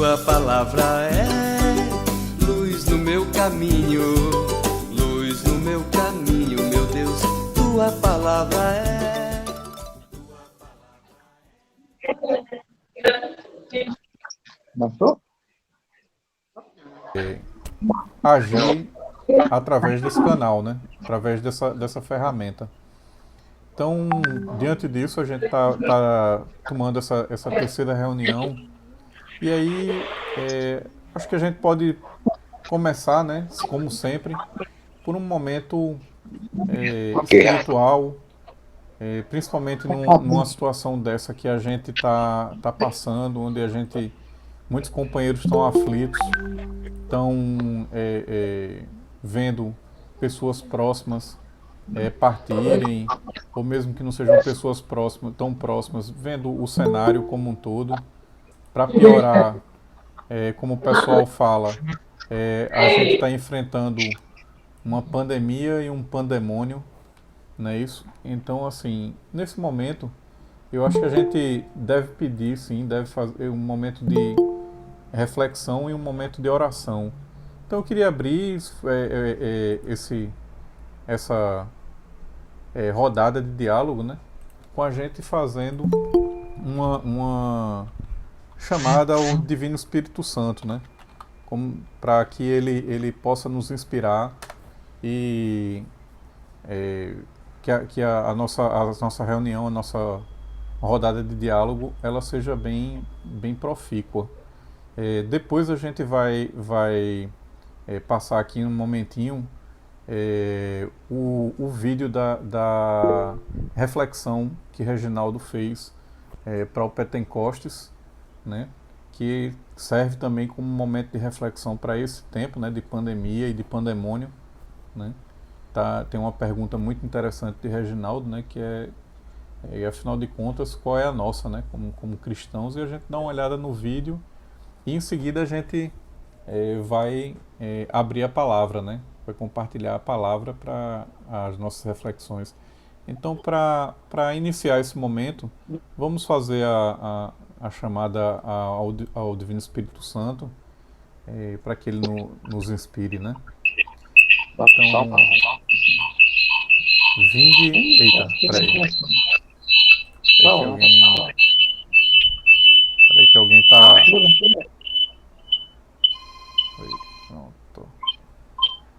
Tua palavra é luz no meu caminho, luz no meu caminho, meu Deus. Tua palavra é. Notou? Agir através desse canal, né? Através dessa ferramenta. Então, diante disso, a gente tá tomando essa terceira reunião. E aí, acho que a gente pode começar, né? Como sempre, por um momento espiritual, principalmente numa situação dessa que a gente tá passando, onde muitos companheiros estão aflitos, estão vendo pessoas próximas partirem, ou mesmo que não sejam pessoas próximas, tão próximas, vendo o cenário como um todo. Para piorar, como o pessoal fala, a gente está enfrentando uma pandemia e um pandemônio, não é isso? Então, assim, nesse momento, eu acho que a gente deve pedir, sim, deve fazer um momento de reflexão e um momento de oração. Então, eu queria abrir essa rodada de diálogo, né, com a gente fazendo uma chamada ao Divino Espírito Santo, né, para que ele possa nos inspirar e a nossa reunião, a nossa rodada de diálogo, ela seja bem profícua. Depois a gente vai passar aqui um momentinho o vídeo da reflexão que Reginaldo fez para o Pentecostes, né, que serve também como um momento de reflexão para esse tempo, né, de pandemia e de pandemônio, né. Tem uma pergunta muito interessante de Reginaldo, né, que afinal de contas, qual é a nossa, né, como cristãos, e a gente dá uma olhada no vídeo e em seguida a gente vai abrir a palavra, né, vai compartilhar a palavra para as nossas reflexões. Então, para iniciar esse momento, vamos fazer a chamada ao Divino Espírito Santo, para que ele nos inspire, né? Então, vinde... Eita, peraí. Peraí que alguém tá... Pronto.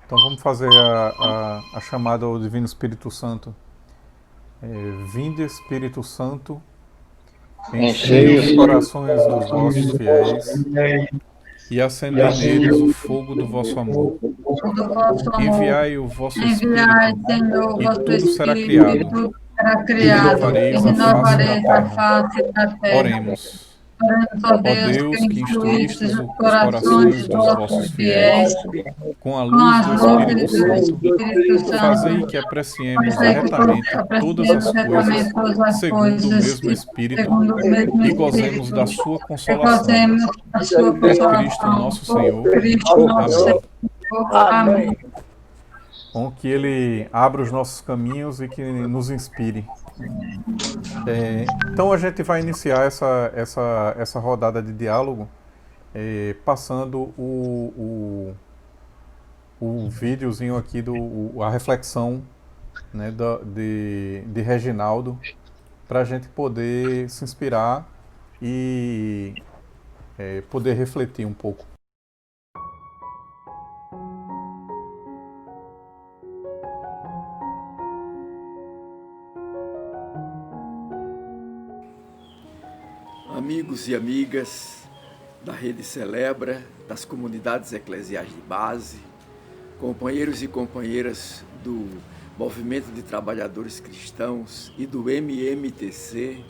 Então vamos fazer a chamada ao Divino Espírito Santo. Vinde, Espírito Santo, enchei os corações dos vossos fiéis e acendei neles o fogo do vosso amor. Do vosso amor. Enviai o vosso Enviai, Espírito, Senhor, e vosso tudo será Espírito, criado, e tudo será e criado, renovareis e a face da renovareis a terra. face da terra. Oremos. Oremos, ó Ó Deus, Deus, que que instruístes instruístes os os corações corações dos dos vossos vossos fiéis, fiéis com a com luz as do luzes Espírito do Santo, Espírito fazei Santo. que apreciemos Fazei que retamente todas apreciemos as retamente coisas todas as segundo o coisas, mesmo Espírito segundo o mesmo e gozemos Espírito, da sua e consolação. gozemos da sua Por Cristo consolação. nosso Por Senhor. Cristo nosso Amém. Senhor. Amém. Bom, que Ele abra os nossos caminhos e que nos inspire. Então a gente vai iniciar essa rodada de diálogo passando o videozinho aqui a reflexão, né, de Reginaldo, para a gente poder se inspirar e poder refletir um pouco. Amigos e amigas da Rede Celebra, das comunidades eclesiais de base, companheiros e companheiras do Movimento de Trabalhadores Cristãos e do MMTC,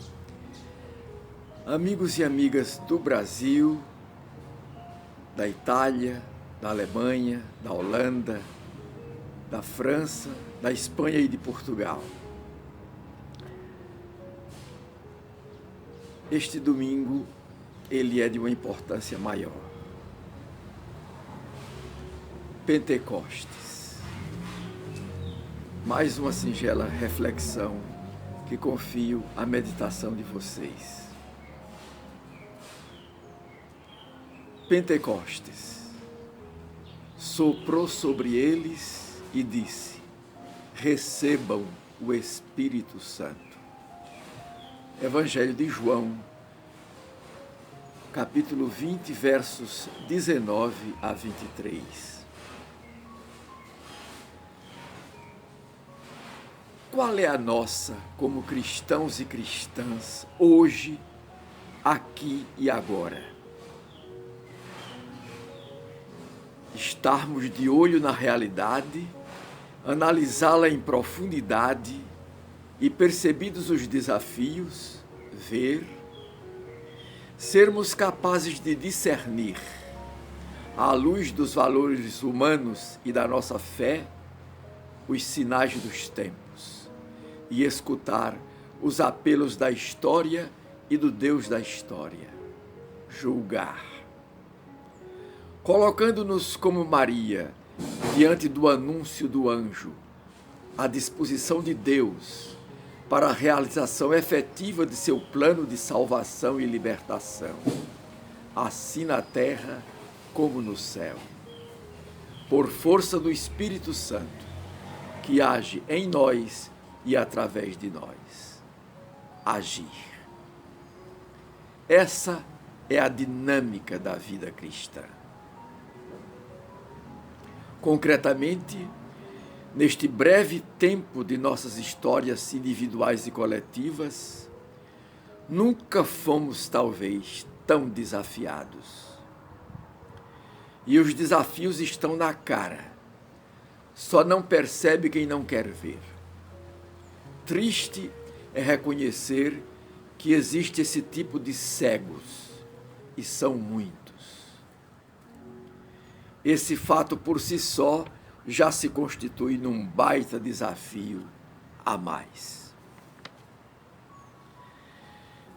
amigos e amigas do Brasil, da Itália, da Alemanha, da Holanda, da França, da Espanha e de Portugal. Este domingo, ele é de uma importância maior. Pentecostes. Mais uma singela reflexão que confio à meditação de vocês. Pentecostes, soprou sobre eles e disse: recebam o Espírito Santo. Evangelho de João, capítulo 20, versos 19 a 23. Qual é a nossa, como cristãos e cristãs, hoje, aqui e agora? Estarmos de olho na realidade, analisá-la em profundidade e, percebidos os desafios, ver, sermos capazes de discernir, à luz dos valores humanos e da nossa fé, os sinais dos tempos e escutar os apelos da história e do Deus da história. Julgar. Colocando-nos como Maria, diante do anúncio do anjo, à disposição de Deus para a realização efetiva de seu plano de salvação e libertação, assim na terra como no céu, por força do Espírito Santo, que age em nós e através de nós. Agir. Essa é a dinâmica da vida cristã. Concretamente, neste breve tempo de nossas histórias individuais e coletivas, nunca fomos, talvez, tão desafiados. E os desafios estão na cara. Só não percebe quem não quer ver. Triste é reconhecer que existe esse tipo de cegos, e são muitos. Esse fato por si só já se constitui num baita desafio a mais.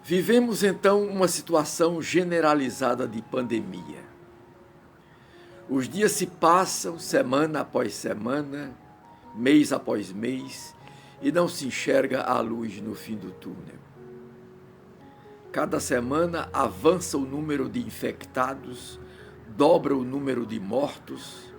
Vivemos então uma situação generalizada de pandemia. Os dias se passam semana após semana, mês após mês, e não se enxerga a luz no fim do túnel. Cada semana avança o número de infectados, dobra o número de mortos,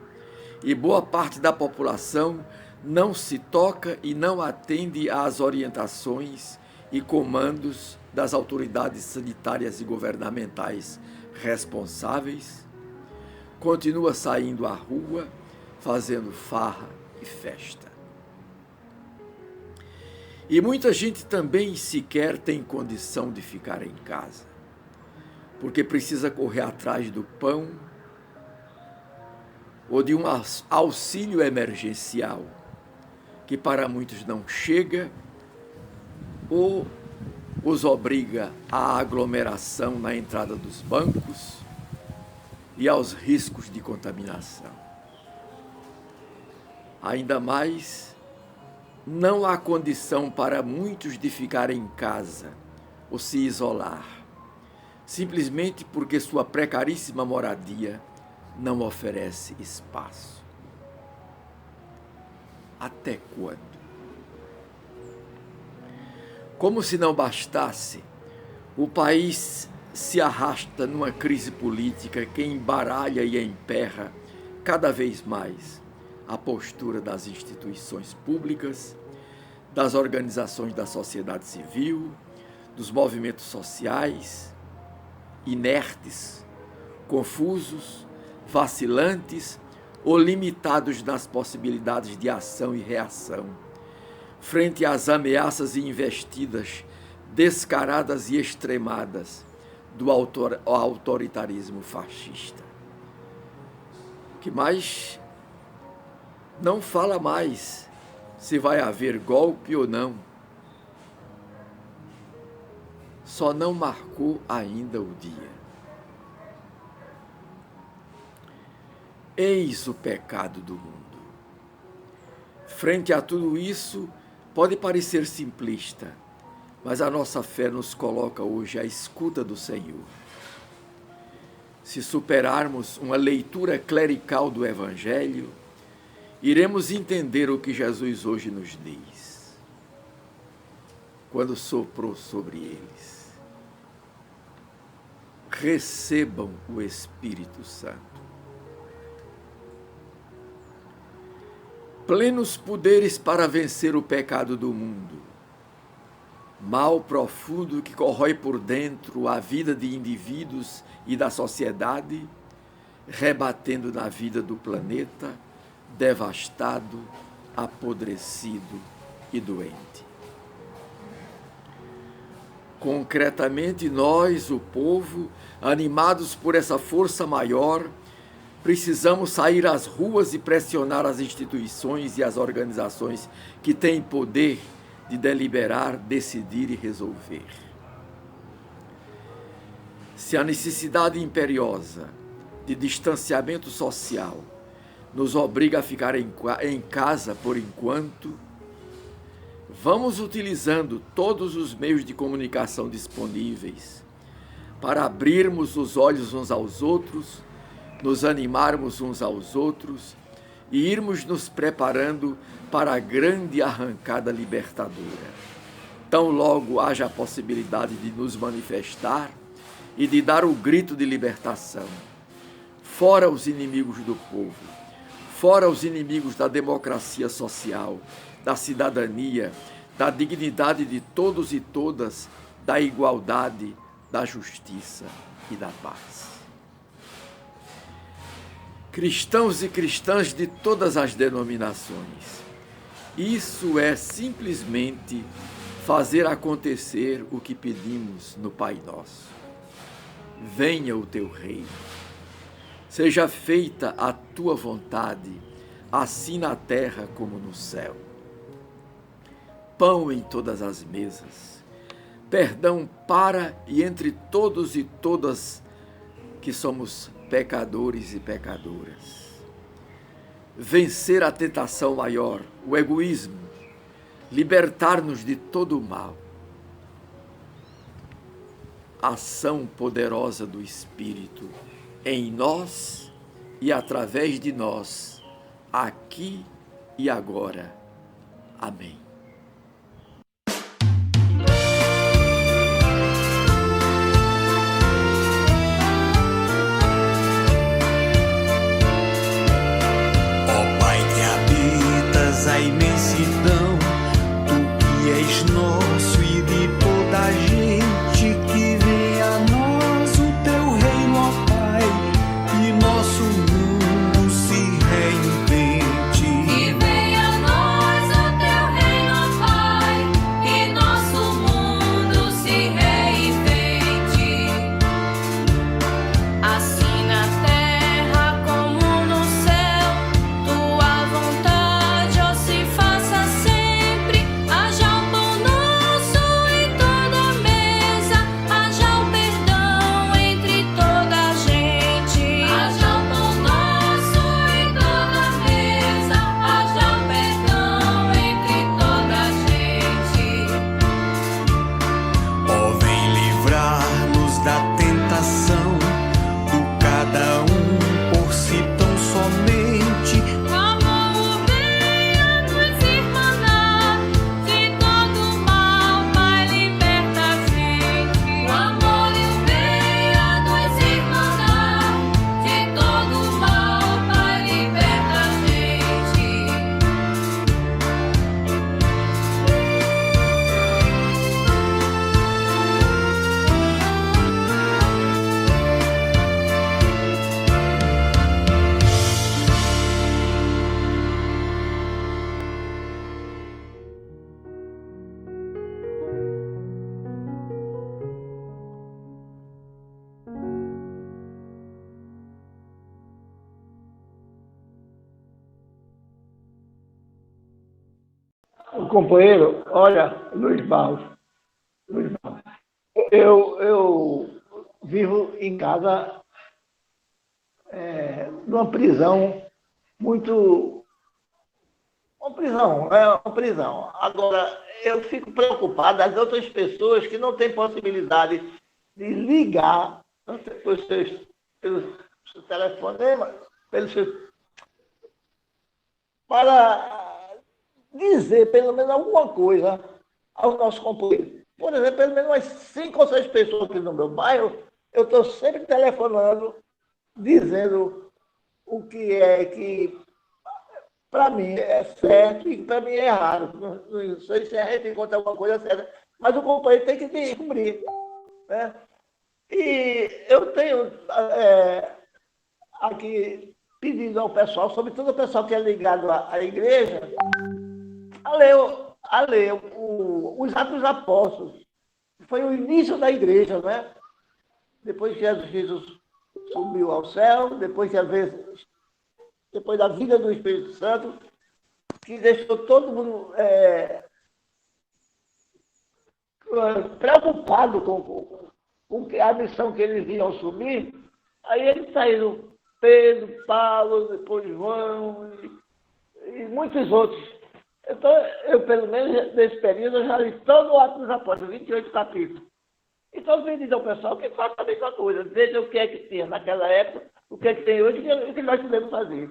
e boa parte da população não se toca e não atende às orientações e comandos das autoridades sanitárias e governamentais responsáveis, continua saindo à rua, fazendo farra e festa. E muita gente também sequer tem condição de ficar em casa, porque precisa correr atrás do pão ou de um auxílio emergencial, que para muitos não chega ou os obriga à aglomeração na entrada dos bancos e aos riscos de contaminação. Ainda mais, não há condição para muitos de ficar em casa ou se isolar, simplesmente porque sua precaríssima moradia não oferece espaço. Até quando? Como se não bastasse, o país se arrasta numa crise política que embaralha e emperra cada vez mais a postura das instituições públicas, das organizações da sociedade civil, dos movimentos sociais, inertes, confusos, vacilantes ou limitados nas possibilidades de ação e reação, frente às ameaças e investidas descaradas e extremadas do autoritarismo fascista. Que mais não fala mais se vai haver golpe ou não. Só não marcou ainda o dia. Eis o pecado do mundo. Frente a tudo isso, pode parecer simplista, mas a nossa fé nos coloca hoje à escuta do Senhor. Se superarmos uma leitura clerical do Evangelho, iremos entender o que Jesus hoje nos diz, quando soprou sobre eles. recebam o Espírito Santo. Plenos poderes para vencer o pecado do mundo, mal profundo que corrói por dentro a vida de indivíduos e da sociedade, rebatendo na vida do planeta, devastado, apodrecido e doente. Concretamente, nós, o povo, animados por essa força maior, precisamos sair às ruas e pressionar as instituições e as organizações que têm poder de deliberar, decidir e resolver. Se a necessidade imperiosa de distanciamento social nos obriga a ficar em casa por enquanto, vamos utilizando todos os meios de comunicação disponíveis para abrirmos os olhos uns aos outros, nos animarmos uns aos outros e irmos nos preparando para a grande arrancada libertadora. Tão logo haja a possibilidade de nos manifestar e de dar o grito de libertação. Fora os inimigos do povo, fora os inimigos da democracia social, da cidadania, da dignidade de todos e todas, da igualdade, da justiça e da paz. Cristãos e cristãs de todas as denominações, isso é simplesmente fazer acontecer o que pedimos no Pai Nosso. Venha o teu reino, seja feita a tua vontade, assim na terra como no céu. Pão em todas as mesas, perdão para e entre todos e todas que somos pecadores e pecadoras. Vencer a tentação maior, o egoísmo, libertar-nos de todo o mal. Ação poderosa do Espírito em nós e através de nós, aqui e agora. Amém. A imensidão, tu que és nosso e de toda a gente, que venha a nós o teu reino, ó Pai, e nosso mundo se reinvente. Que venha a nós o teu reino, ó Pai, e nosso mundo se reinvente. Assim na terra como no céu, tua vontade se faça sempre, haja o pão nosso em toda a mesa, haja o perdão entre toda a gente. Haja o pão nosso em toda a mesa, haja o perdão entre toda a gente. Ó, vem livrar-nos da tentação, do cada um por si tão somente. O amor venha nos irmanar, de todo mal, Pai, liberta a gente. O amor venha nos irmanar, de todo mal, Pai, liberta a gente. O companheiro, olha, Luiz Barros, eu vivo em casa, numa prisão muito... Uma prisão. Agora, eu fico preocupado das outras pessoas que não têm possibilidade de ligar pelos seus telefonemas, para dizer pelo menos alguma coisa aos nossos companheiros. Por exemplo, pelo menos umas 5 ou 6 pessoas aqui no meu bairro, eu estou sempre telefonando, dizendo o que é que para mim é certo e para mim é errado. Não sei se a gente encontra alguma coisa certa, mas o companheiro tem que cumprir. Né? E eu tenho aqui pedido ao pessoal, sobretudo o pessoal que é ligado à igreja, a ler os Atos dos Apóstolos. Foi o início da igreja, né? Depois que Jesus subiu ao céu, depois da vida do Espírito Santo, que deixou todo mundo preocupado com a missão que eles iam assumir. Aí eles saíram, Pedro, Paulo, depois João e muitos outros. Então, eu, pelo menos, nesse período, eu já li todo o Atos dos Apóstolos, 28 capítulos. Então, eu dizer ao pessoal que faça a mesma coisa. Veja o que é que tinha naquela época, o que é que tem hoje e o que nós podemos fazer.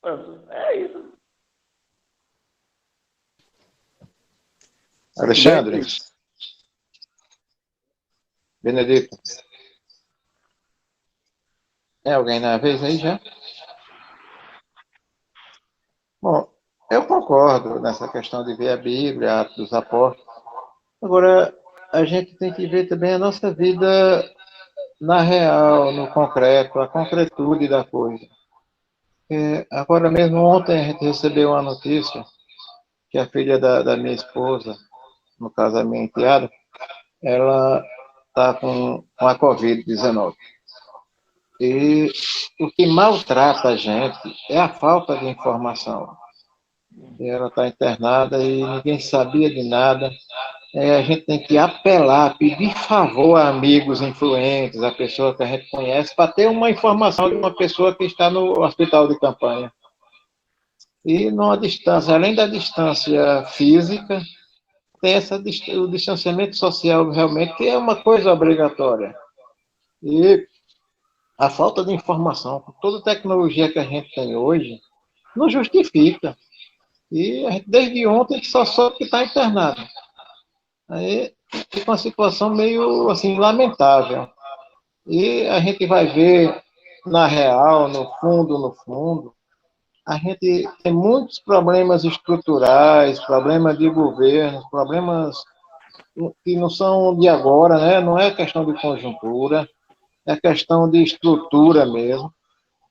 Pronto, é isso. Alexandre. Benedito. É alguém na vez aí já? Bom, eu concordo nessa questão de ver a Bíblia, Atos dos Apóstolos. Agora, a gente tem que ver também a nossa vida na real, no concreto, a concretude da coisa. Agora mesmo, ontem, a gente recebeu uma notícia que a filha da minha esposa, no caso a minha enteada, ela está com a Covid-19. E o que maltrata a gente é a falta de informação. Ela está internada e ninguém sabia de nada. A gente tem que apelar, pedir favor a amigos influentes, a pessoa que a gente conhece, para ter uma informação de uma pessoa que está no hospital de campanha. E numa distância, além da distância física, tem o distanciamento social realmente, que é uma coisa obrigatória. E a falta de informação, com toda a tecnologia que a gente tem hoje, não justifica. E a gente, desde ontem, só soube que está internado. Aí fica uma situação meio assim, lamentável. E a gente vai ver, na real, no fundo, a gente tem muitos problemas estruturais, problemas de governo, problemas que não são de agora, né? Não é questão de conjuntura, é questão de estrutura mesmo,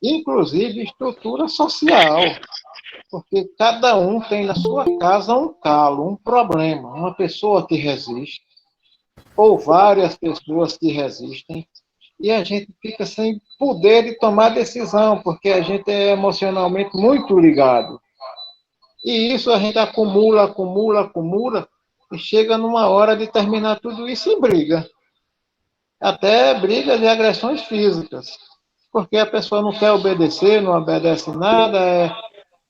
inclusive estrutura social, porque cada um tem na sua casa um calo, um problema, uma pessoa que resiste, ou várias pessoas que resistem, e a gente fica sem poder de tomar decisão, porque a gente é emocionalmente muito ligado. E isso a gente acumula, e chega numa hora de terminar tudo isso em briga. Até brigas e agressões físicas, porque a pessoa não quer obedecer, não obedece nada,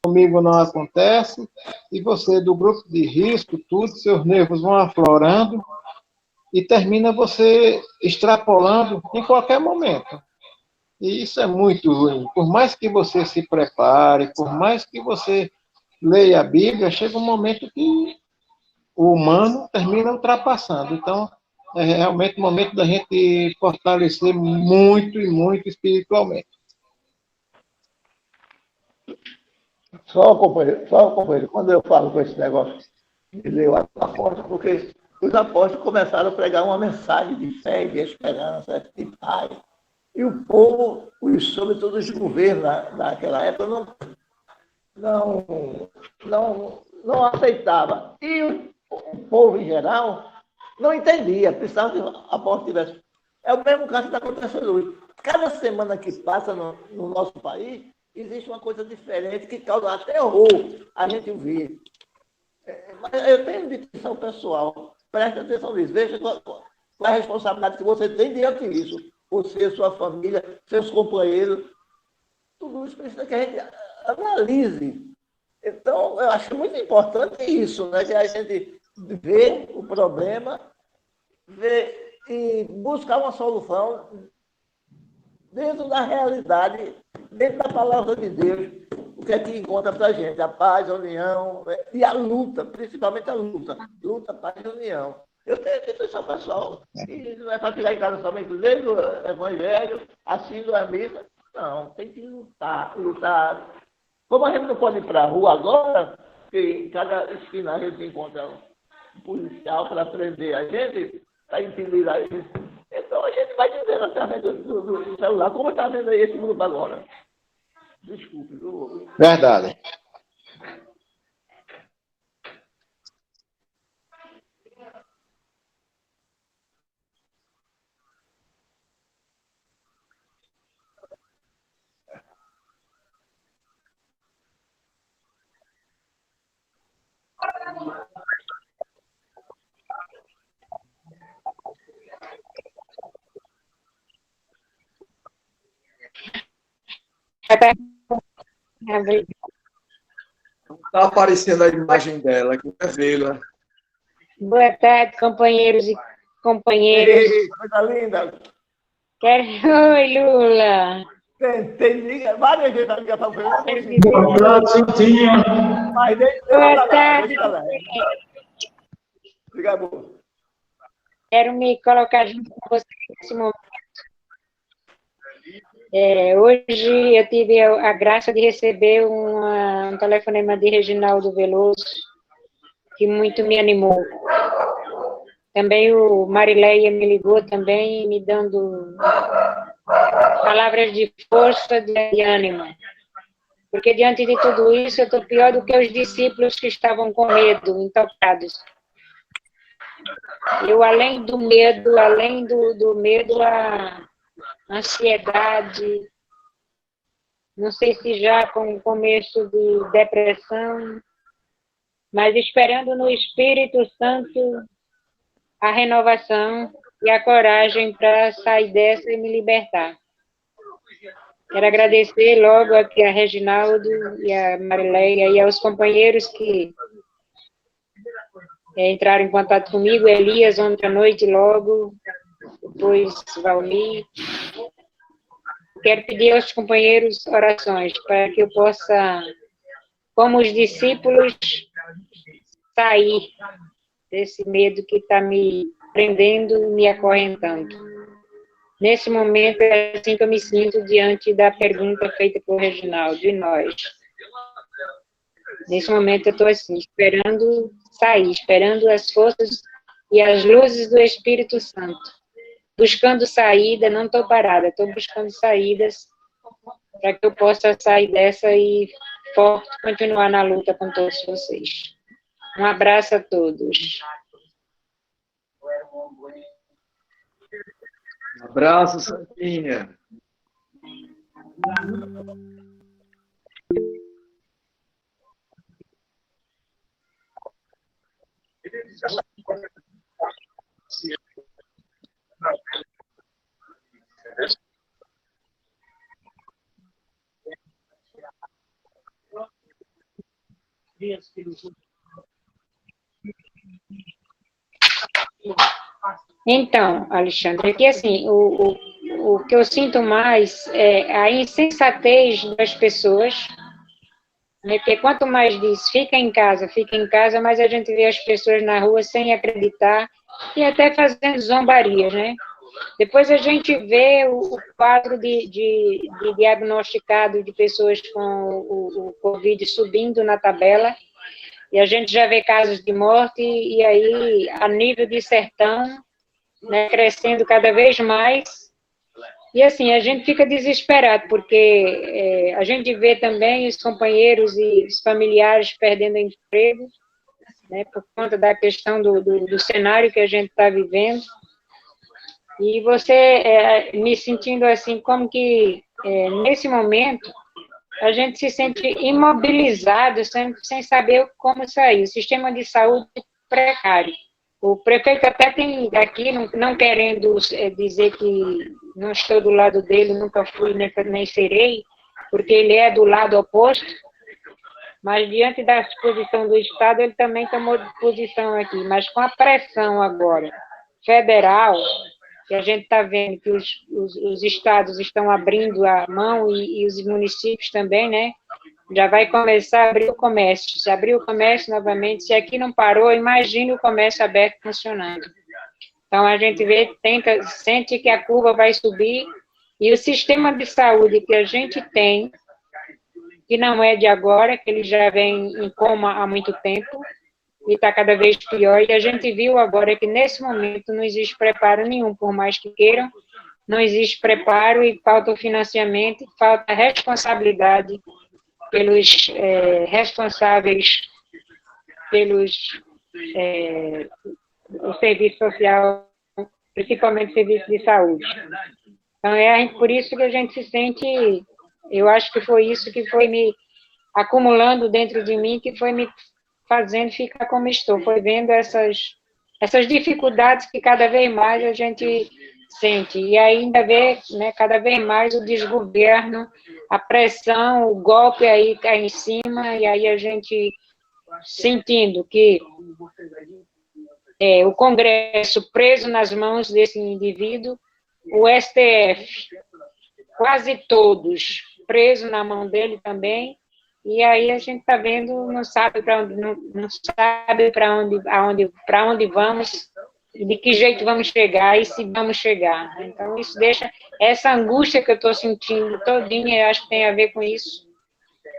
comigo não acontece, e você do grupo de risco, tudo, seus nervos vão aflorando, e termina você extrapolando em qualquer momento. E isso é muito ruim. Por mais que você se prepare, por mais que você leia a Bíblia, chega um momento que o humano termina ultrapassando. Então, é realmente o momento da gente fortalecer muito e muito espiritualmente. Só, companheiro, quando eu falo com esse negócio de ler os apóstolos, porque os apóstolos começaram a pregar uma mensagem de fé, de esperança, de paz. E o povo, sobretudo os governos naquela época, não aceitava. E o povo, em geral, não entendia, precisava que o apóstolo tivesse. É o mesmo caso que está acontecendo hoje. Cada semana que passa no nosso país, existe uma coisa diferente que causa até horror a gente ver. Mas eu tenho indicação pessoal. Preste atenção nisso. Veja qual é a responsabilidade que você tem diante disso. Você, sua família, seus companheiros. Tudo isso precisa que a gente analise. Então, eu acho muito importante isso, né? Que a gente vê o problema, vê e buscar uma solução dentro da realidade, dentro da palavra de Deus, o que é que encontra para a gente? A paz, a união, né? E a luta, principalmente a luta. Luta, paz e união. Eu tenho atenção pessoal. E não é para ficar em casa somente lendo o evangelho, assistindo a missa. Não, tem que lutar, lutar. Como a gente não pode ir para a rua agora, que em cada esquina a gente encontra um policial para prender a gente, para impedir a gente. Então a gente vai dizer através do celular, como está vendo aí esse grupo agora. Desculpe, viu? Verdade. Está aparecendo a imagem dela, que quer vê-la. Boa tarde, companheiros e companheiras. Ei, coisa linda. Oi, Lula. Tem várias vezes a ligação foi uma coisa. Boa tarde, Santinha. Mas Boa tarde. Obrigado. Quero me colocar junto com vocês nesse momento. Hoje eu tive a graça de receber um telefonema de Reginaldo Veloso, que muito me animou. Também o Marileia me ligou também, me dando palavras de força, de ânimo. Porque diante de tudo isso, eu estou pior do que os discípulos que estavam com medo, intocados. Eu, além do medo, a ansiedade, não sei se já com o começo de depressão, mas esperando no Espírito Santo a renovação e a coragem para sair dessa e me libertar. Quero agradecer logo aqui a Reginaldo e a Marileia e aos companheiros que entraram em contato comigo, Elias ontem à noite logo, depois Valmir. Quero pedir aos companheiros orações para que eu possa, como os discípulos, sair desse medo que está me prendendo, me acorrentando. Nesse momento, é assim que eu me sinto diante da pergunta feita por Reginaldo, e nós? Nesse momento, eu estou assim, esperando sair, esperando as forças e as luzes do Espírito Santo. Buscando saída, não estou parada, estou buscando saídas para que eu possa sair dessa e forte continuar na luta com todos vocês. Um abraço a todos. Um abraço, Santinha. Então, Alexandre, aqui assim, o que eu sinto mais é a insensatez das pessoas, né? Porque quanto mais diz fica em casa, mais a gente vê as pessoas na rua sem acreditar e até fazendo zombarias, né? Depois a gente vê o quadro de diagnosticado de pessoas com o Covid subindo na tabela, e a gente já vê casos de morte, e aí, a nível de sertão, né, crescendo cada vez mais, e assim, a gente fica desesperado, porque a gente vê também os companheiros e os familiares perdendo emprego, né, por conta da questão do cenário que a gente está vivendo, e você me sentindo assim, como que nesse momento a gente se sente imobilizado, sem saber como sair. O sistema de saúde precário. O prefeito até tem aqui, não querendo dizer que não estou do lado dele, nunca fui, nem serei, porque ele é do lado oposto, mas diante da disposição do Estado, ele também tomou posição aqui. Mas com a pressão agora federal, que a gente está vendo que os estados estão abrindo a mão e os municípios também, né? já vai começar a abrir o comércio. Se abrir o comércio novamente, se aqui não parou, imagine o comércio aberto funcionando. Então, a gente sente que a curva vai subir, e o sistema de saúde que a gente tem, que não é de agora, que ele já vem em coma há muito tempo, e está cada vez pior, e a gente viu agora que, nesse momento, não existe preparo nenhum, por mais que queiram, não existe preparo, e falta o financiamento, falta a responsabilidade pelos responsáveis o serviço social, principalmente o serviço de saúde. Então, é por isso que a gente se sente, eu acho que foi isso que foi me acumulando dentro de mim, que foi me fazendo ficar como estou, foi vendo essas dificuldades que cada vez mais a gente sente, e ainda vê, né, cada vez mais o desgoverno, a pressão, o golpe aí cá em cima, e aí a gente sentindo que o Congresso preso nas mãos desse indivíduo, o STF, quase todos presos na mão dele também, e aí a gente está vendo, não sabe para onde, não sabe para onde vamos, e de que jeito vamos chegar, e se vamos chegar. Então, isso deixa, essa angústia que eu estou sentindo todinha, eu acho que tem a ver com isso,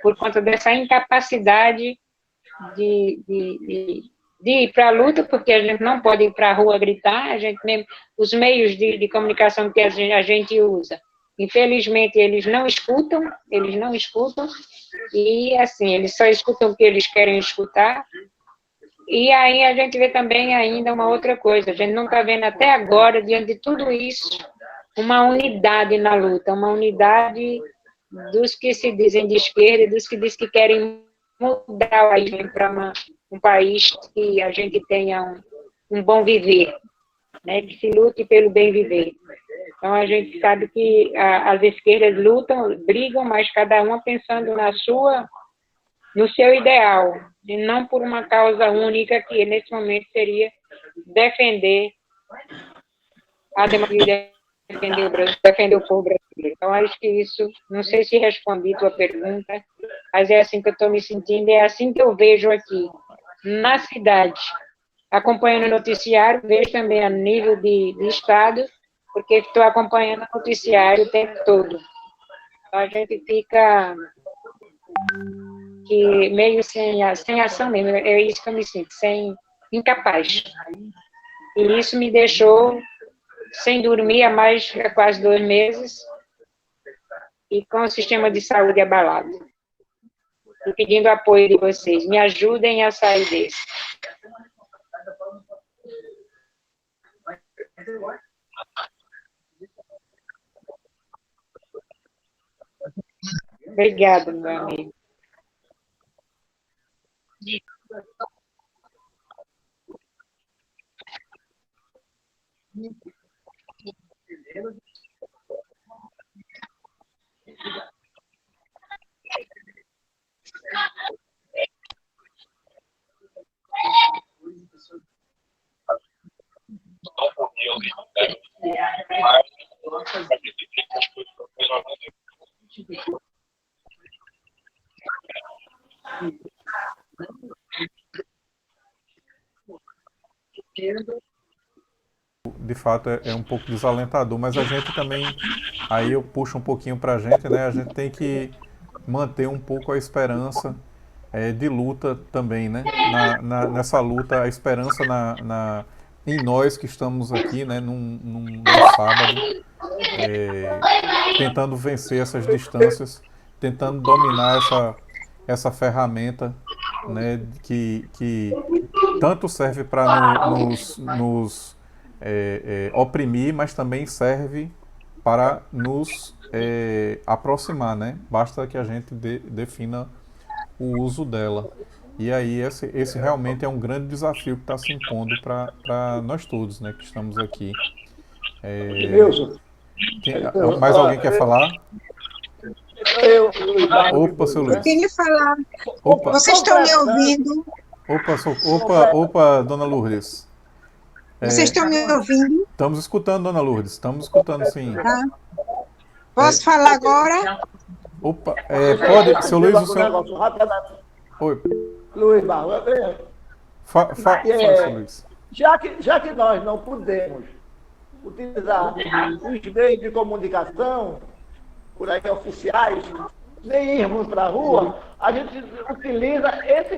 por conta dessa incapacidade de ir para a luta, porque a gente não pode ir para a rua gritar, a gente mesmo, os meios de comunicação que a gente usa, infelizmente, eles não escutam, e assim, eles só escutam o que eles querem escutar. E aí a gente vê também ainda uma outra coisa, a gente não está vendo até agora, diante de tudo isso, uma unidade na luta, uma unidade dos que se dizem de esquerda e dos que dizem que querem mudar o país para um país que a gente tenha um bom viver, né, que se lute pelo bem viver. Então, a gente sabe que as esquerdas lutam, brigam, mas cada uma pensando no seu ideal, e não por uma causa única, que nesse momento seria defender a democracia, defender o povo brasileiro. Então, acho que isso, não sei se respondi a tua pergunta, mas é assim que eu estou me sentindo, é assim que eu vejo aqui, na cidade, acompanhando o noticiário, vejo também a nível de Estado, porque estou acompanhando o noticiário o tempo todo. Então, a gente fica meio sem ação mesmo, é isso que eu me sinto, incapaz. E isso me deixou sem dormir há quase 2 meses, e com o sistema de saúde abalado. E pedindo apoio de vocês, me ajudem a sair desse. Obrigada, meu amigo. De fato é um pouco desalentador, mas a gente também, aí eu puxo um pouquinho para a gente, né? A gente tem que manter um pouco a esperança de luta também, né? Nessa luta, a esperança em nós que estamos aqui, né? Num sábado, tentando vencer essas distâncias, tentando dominar essa ferramenta, né? Que tanto serve para nos oprimir, mas também serve para nos aproximar, né? Basta que a gente defina o uso dela. E aí esse realmente é um grande desafio que está se impondo para nós todos, né, que estamos aqui. Mais alguém quer falar? Opa, seu Luiz. Eu queria falar. Opa. Vocês estão me ouvindo? Opa, dona Lourdes. Vocês estão me ouvindo? Estamos escutando, dona Lourdes. Estamos escutando, sim. Tá. Posso falar agora? Opa, pode, seu Luiz, o Um senhor... negócio rapidamente. Oi, Luiz Barros, seu Luiz. já que nós não podemos utilizar os meios de comunicação, por aí oficiais, nem irmos para a rua, a gente utiliza esse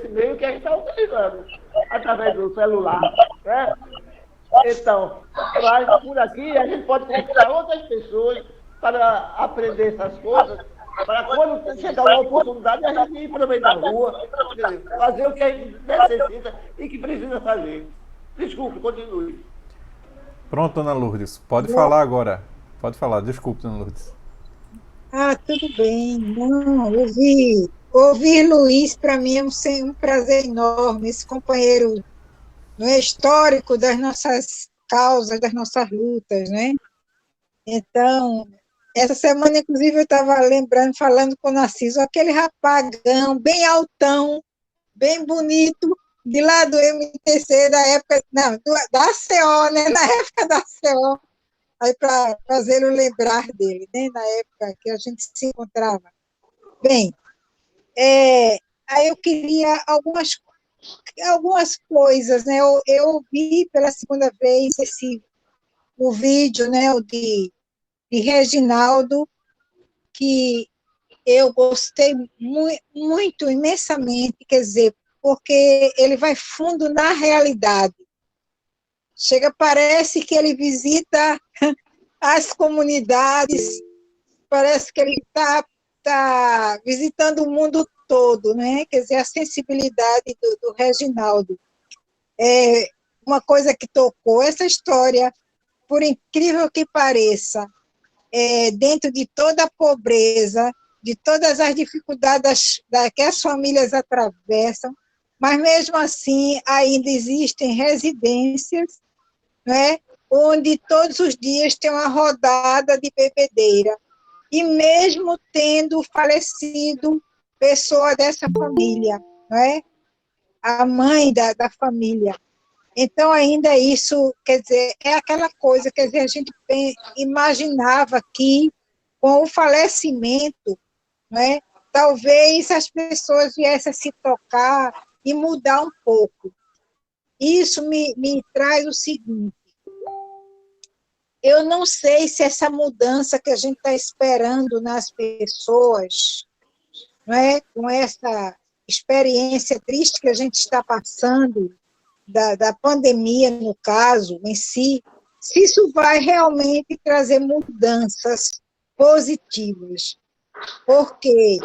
meio que a gente está utilizando, através do celular. Né? Então, mas por aqui a gente pode convidar outras pessoas para aprender essas coisas, para quando chegar uma oportunidade a gente ir para o meio da rua, fazer o que a gente necessita e que precisa fazer. Desculpe, continue. Pronto, Ana Lourdes, pode falar agora. Pode falar, desculpe, Dona Lourdes. Tudo bem. Não, ouvir Luiz, para mim, é um prazer enorme. Esse companheiro, não é, histórico das nossas causas, das nossas lutas, né? Então, essa semana, inclusive, eu estava lembrando, falando com o Narciso, aquele rapagão, bem altão, bem bonito, de lá do MTC, da época, não, da ACO, né? Na época da ACO, aí para fazê-lo lembrar dele, né? Na época que a gente se encontrava. Bem, aí eu queria algumas coisas, né? Eu vi pela segunda vez o vídeo, né? O de Reginaldo, que eu gostei muito, imensamente, quer dizer, porque ele vai fundo na realidade. Parece que ele visita as comunidades, parece que ele está visitando o mundo todo, né? Quer dizer, a sensibilidade do Reginaldo. É uma coisa que tocou, essa história, por incrível que pareça, dentro de toda a pobreza, de todas as dificuldades que as famílias atravessam, mas mesmo assim ainda existem residências, né, onde todos os dias tem uma rodada de bebedeira, e mesmo tendo falecido pessoa dessa família, não é? A mãe da família. Então, ainda isso, quer dizer, é aquela coisa, quer dizer, a gente imaginava que, com o falecimento, não é, talvez as pessoas viessem a se tocar e mudar um pouco. Isso me traz o seguinte: eu não sei se essa mudança que a gente está esperando nas pessoas, não é, com essa experiência triste que a gente está passando, da pandemia, no caso, em si, se isso vai realmente trazer mudanças positivas. Porque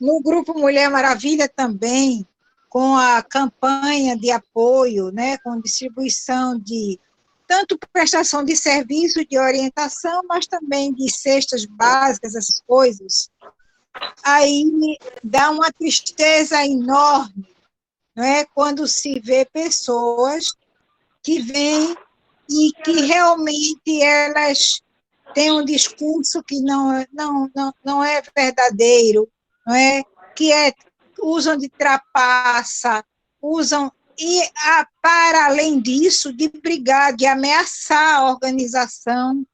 no Grupo Mulher Maravilha também, com a campanha de apoio, né, com distribuição de tanto prestação de serviço de orientação, mas também de cestas básicas, essas coisas, aí dá uma tristeza enorme, não é, quando se vê pessoas que vêm e que realmente elas têm um discurso que não é verdadeiro, não é, que usam de trapaça, usam, para além disso, de brigar, de ameaçar a organização,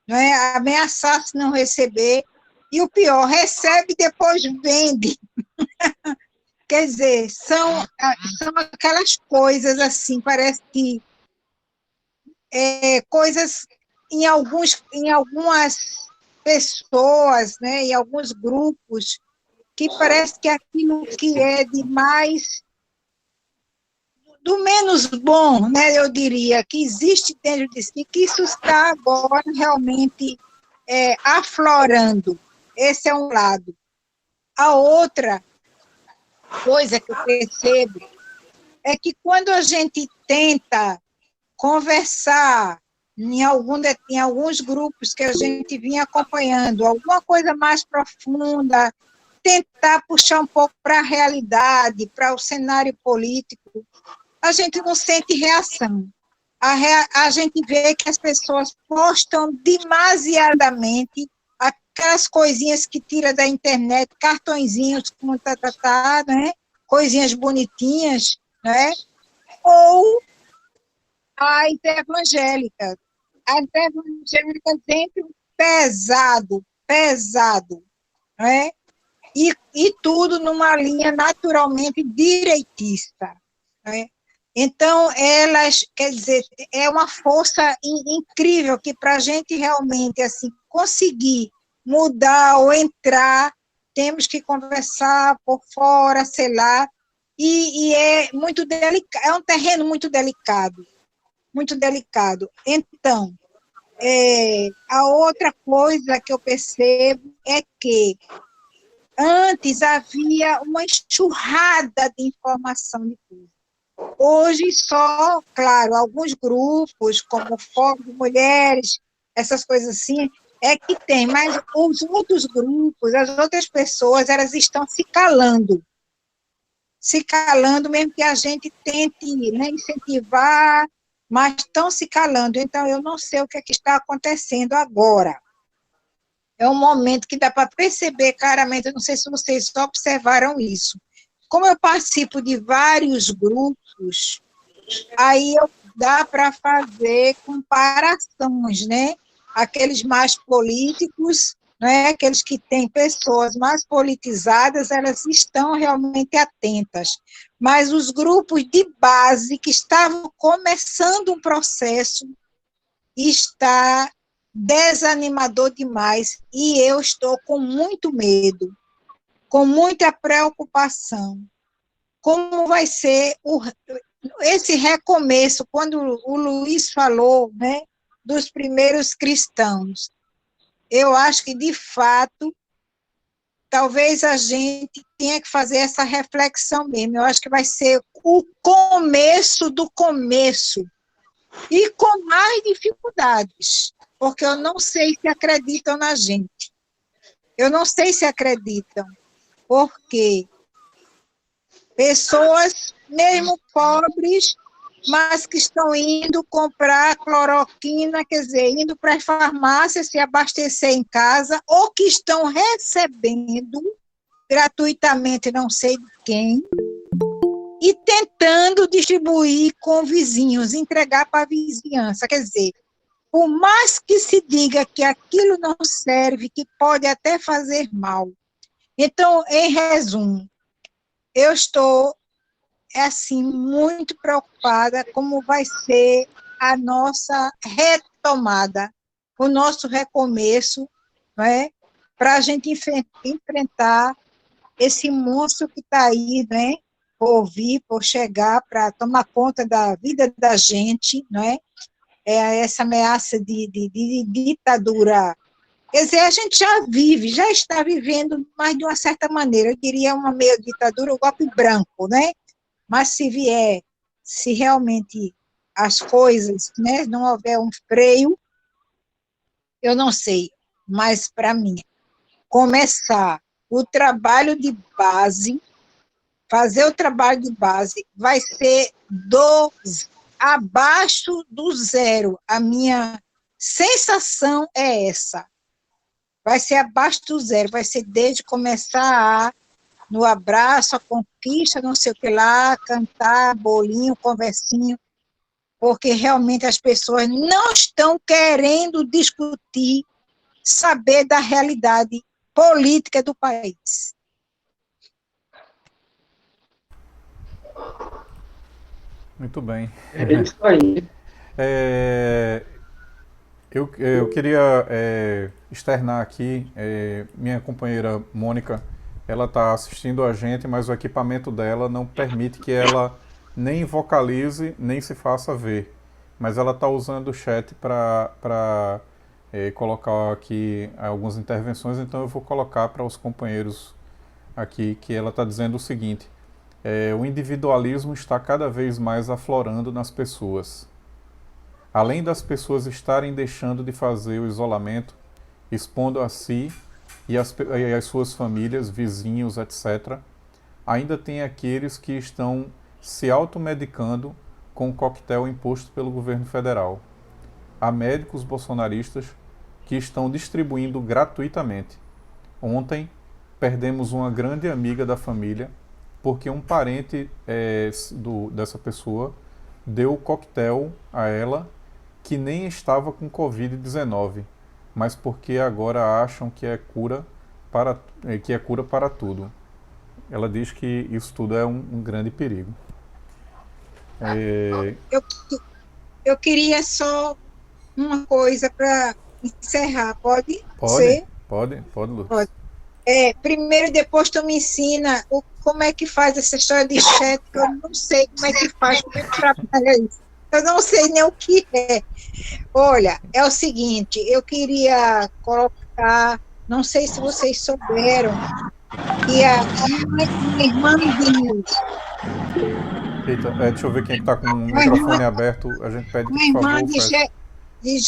não é, ameaçar se não receber, e o pior, recebe e depois vende. Quer dizer, são aquelas coisas assim, parece que coisas em algumas pessoas, né, em alguns grupos, que parece que aquilo que é de mais, do menos bom, né, eu diria, que existe dentro de si, que isso está agora realmente aflorando. Esse é um lado. A outra coisa que eu percebo é que quando a gente tenta conversar em alguns grupos que a gente vinha acompanhando, alguma coisa mais profunda, tentar puxar um pouco para a realidade, para o cenário político, a gente não sente reação. A gente vê que as pessoas postam demasiadamente aquelas coisinhas que tira da internet, cartõezinhos como né? Coisinhas bonitinhas, né? Ou as evangélicas. As evangélicas entram pesado pesado, não é? E tudo numa linha naturalmente direitista, não é? Então, elas, quer dizer, é uma força incrível que para a gente realmente assim, conseguir mudar ou entrar, temos que conversar por fora, sei lá, e é muito delicado, é um terreno muito delicado, muito delicado. Então, a outra coisa que eu percebo é que antes havia uma enxurrada de informação de tudo. Hoje só, claro, alguns grupos, como o Fórum de Mulheres, essas coisas assim, é que tem, mas os outros grupos, as outras pessoas, elas estão se calando mesmo que a gente tente, né, incentivar, mas estão se calando. Então, eu não sei o que está acontecendo agora. É um momento que dá para perceber claramente, eu não sei se vocês observaram isso. Como eu participo de vários grupos, aí dá para fazer comparações, né? Aqueles mais políticos, né? Aqueles que têm pessoas mais politizadas, elas estão realmente atentas. Mas os grupos de base que estavam começando um processo está desanimador demais e eu estou com muito medo, com muita preocupação. Como vai ser esse recomeço, quando o Luiz falou, né, dos primeiros cristãos? Eu acho que, de fato, talvez a gente tenha que fazer essa reflexão mesmo. Eu acho que vai ser o começo do começo, e com mais dificuldades, porque eu não sei se acreditam na gente. Eu não sei se acreditam, porque pessoas, mesmo pobres, mas que estão indo comprar cloroquina, quer dizer, indo para as farmácias se abastecer em casa, ou que estão recebendo gratuitamente, não sei de quem, e tentando distribuir com vizinhos, entregar para a vizinhança. Quer dizer, por mais que se diga que aquilo não serve, que pode até fazer mal. Então, em resumo, eu estou, assim, muito preocupada como vai ser a nossa retomada, o nosso recomeço, não é? Para a gente enfrentar esse monstro que está aí, né? Por vir, por chegar, para tomar conta da vida da gente, não é? Essa ameaça de ditadura. Quer dizer, a gente já está vivendo, mas de uma certa maneira, eu diria uma meia ditadura, o golpe branco, né? Mas se realmente as coisas, né, não houver um freio, eu não sei, mas para mim, começar o trabalho de base, fazer o trabalho de base, vai ser abaixo do zero. A minha sensação é essa. Vai ser abaixo do zero, vai ser desde começar no abraço, a conquista, não sei o que lá, cantar, bolinho, conversinho, porque realmente as pessoas não estão querendo discutir, saber da realidade política do país. Muito bem. É isso aí. Eu queria externar aqui, minha companheira Mônica, ela está assistindo a gente, mas o equipamento dela não permite que ela nem vocalize, nem se faça ver. Mas ela está usando o chat para colocar aqui algumas intervenções, então eu vou colocar para os companheiros aqui, que ela está dizendo o seguinte: o individualismo está cada vez mais aflorando nas pessoas. Além das pessoas estarem deixando de fazer o isolamento, expondo a si e as suas famílias, vizinhos, etc., ainda tem aqueles que estão se automedicando com o coquetel imposto pelo governo federal. Há médicos bolsonaristas que estão distribuindo gratuitamente. Ontem, perdemos uma grande amiga da família porque um parente dessa pessoa deu o coquetel a ela, que nem estava com Covid-19. mas porque agora acham que é cura para tudo. Ela diz que isso tudo é um grande perigo. Eu, eu queria só uma coisa para encerrar, pode Pode, ser? pode, Lourdes. Pode. Primeiro, depois tu me ensina como é que faz essa história de chat, que eu não sei como é que faz, como é que trabalha isso. Eu não sei nem o que é. Olha, é o seguinte, eu queria colocar, não sei se vocês souberam, que uma irmã de, Eita, deixa eu ver quem é que está com o microfone aberto. A gente pede que, uma por irmã favor, feche. de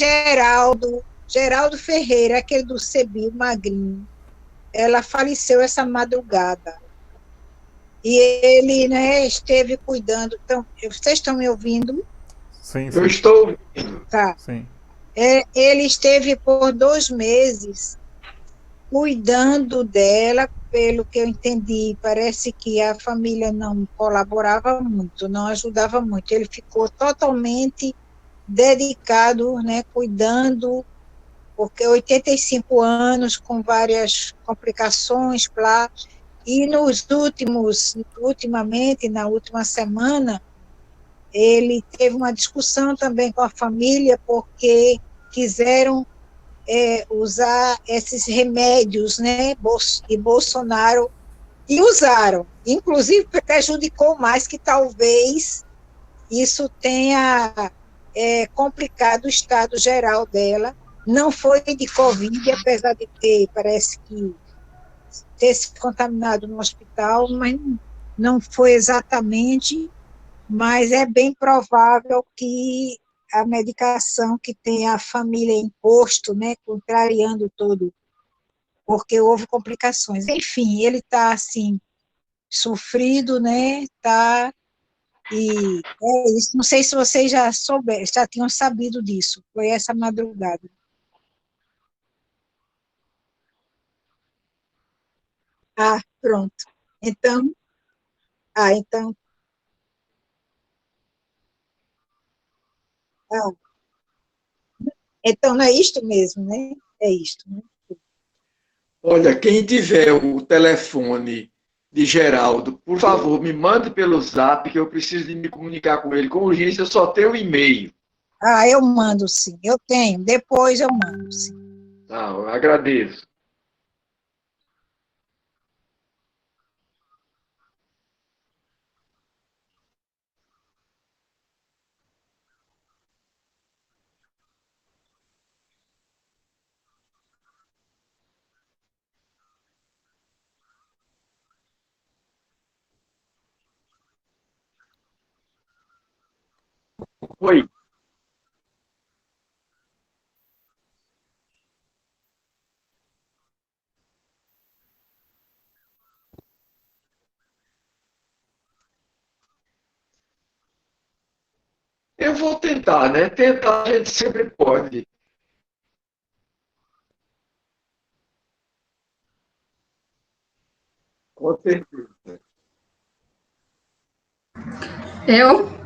Geraldo Ferreira, aquele do Cebi, magrinho. Ela faleceu essa madrugada. E ele, né, esteve cuidando. Então, vocês estão me ouvindo? Sim, Eu sim. estou. Tá. Sim. Ele esteve por 2 meses cuidando dela, pelo que eu entendi. Parece que a família não colaborava muito, não ajudava muito. Ele ficou totalmente dedicado, né, cuidando, porque 85 anos, com várias complicações, lá. E ultimamente, na última semana, ele teve uma discussão também com a família, porque quiseram usar esses remédios, né, e Bolsonaro, e usaram. Inclusive, prejudicou mais, que talvez isso tenha complicado o estado geral dela. Não foi de Covid, apesar de parece que ter se contaminado no hospital, mas não foi exatamente, mas é bem provável que a medicação que tem a família imposto, né, contrariando tudo, porque houve complicações. Enfim, ele está, assim, sofrido, né, tá, e é isso. Não sei se vocês já tinham sabido disso, foi essa madrugada. Ah, pronto. Então, então, ah, então não é isto mesmo, né? É isto, né? Olha, quem tiver o telefone de Geraldo, por favor, me mande pelo zap, que eu preciso de me comunicar com ele com urgência, eu só tenho o e-mail. Eu mando sim, eu tenho, depois eu mando sim. Tá, eu agradeço. Oi. Eu vou tentar, né? Tentar a gente sempre pode. Com certeza. Eu?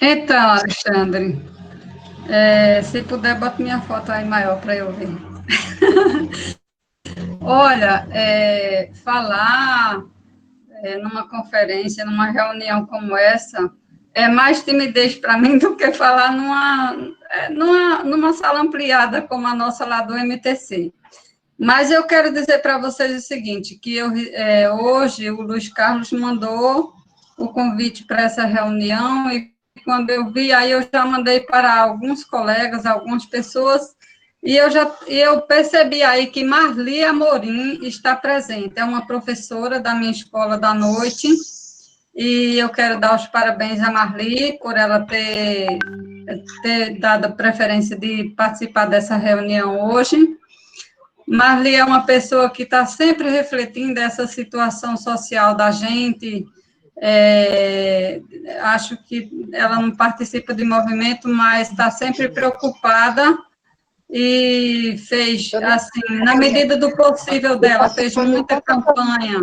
Então, Alexandre, se puder, bota minha foto aí maior para eu ver. Olha, falar numa conferência, numa reunião como essa, é mais timidez para mim do que falar numa sala ampliada como a nossa lá do MTC. Mas eu quero dizer para vocês o seguinte, que hoje o Luiz Carlos mandou o convite para essa reunião e quando eu vi, aí eu já mandei para alguns colegas, algumas pessoas, e eu percebi aí que Marli Amorim está presente, é uma professora da minha escola da noite, e eu quero dar os parabéns a Marli por ela ter dado a preferência de participar dessa reunião hoje. Marli é uma pessoa que está sempre refletindo essa situação social da gente. Acho que ela não participa de movimento, mas está sempre preocupada e fez, assim, na medida do possível dela, fez muita campanha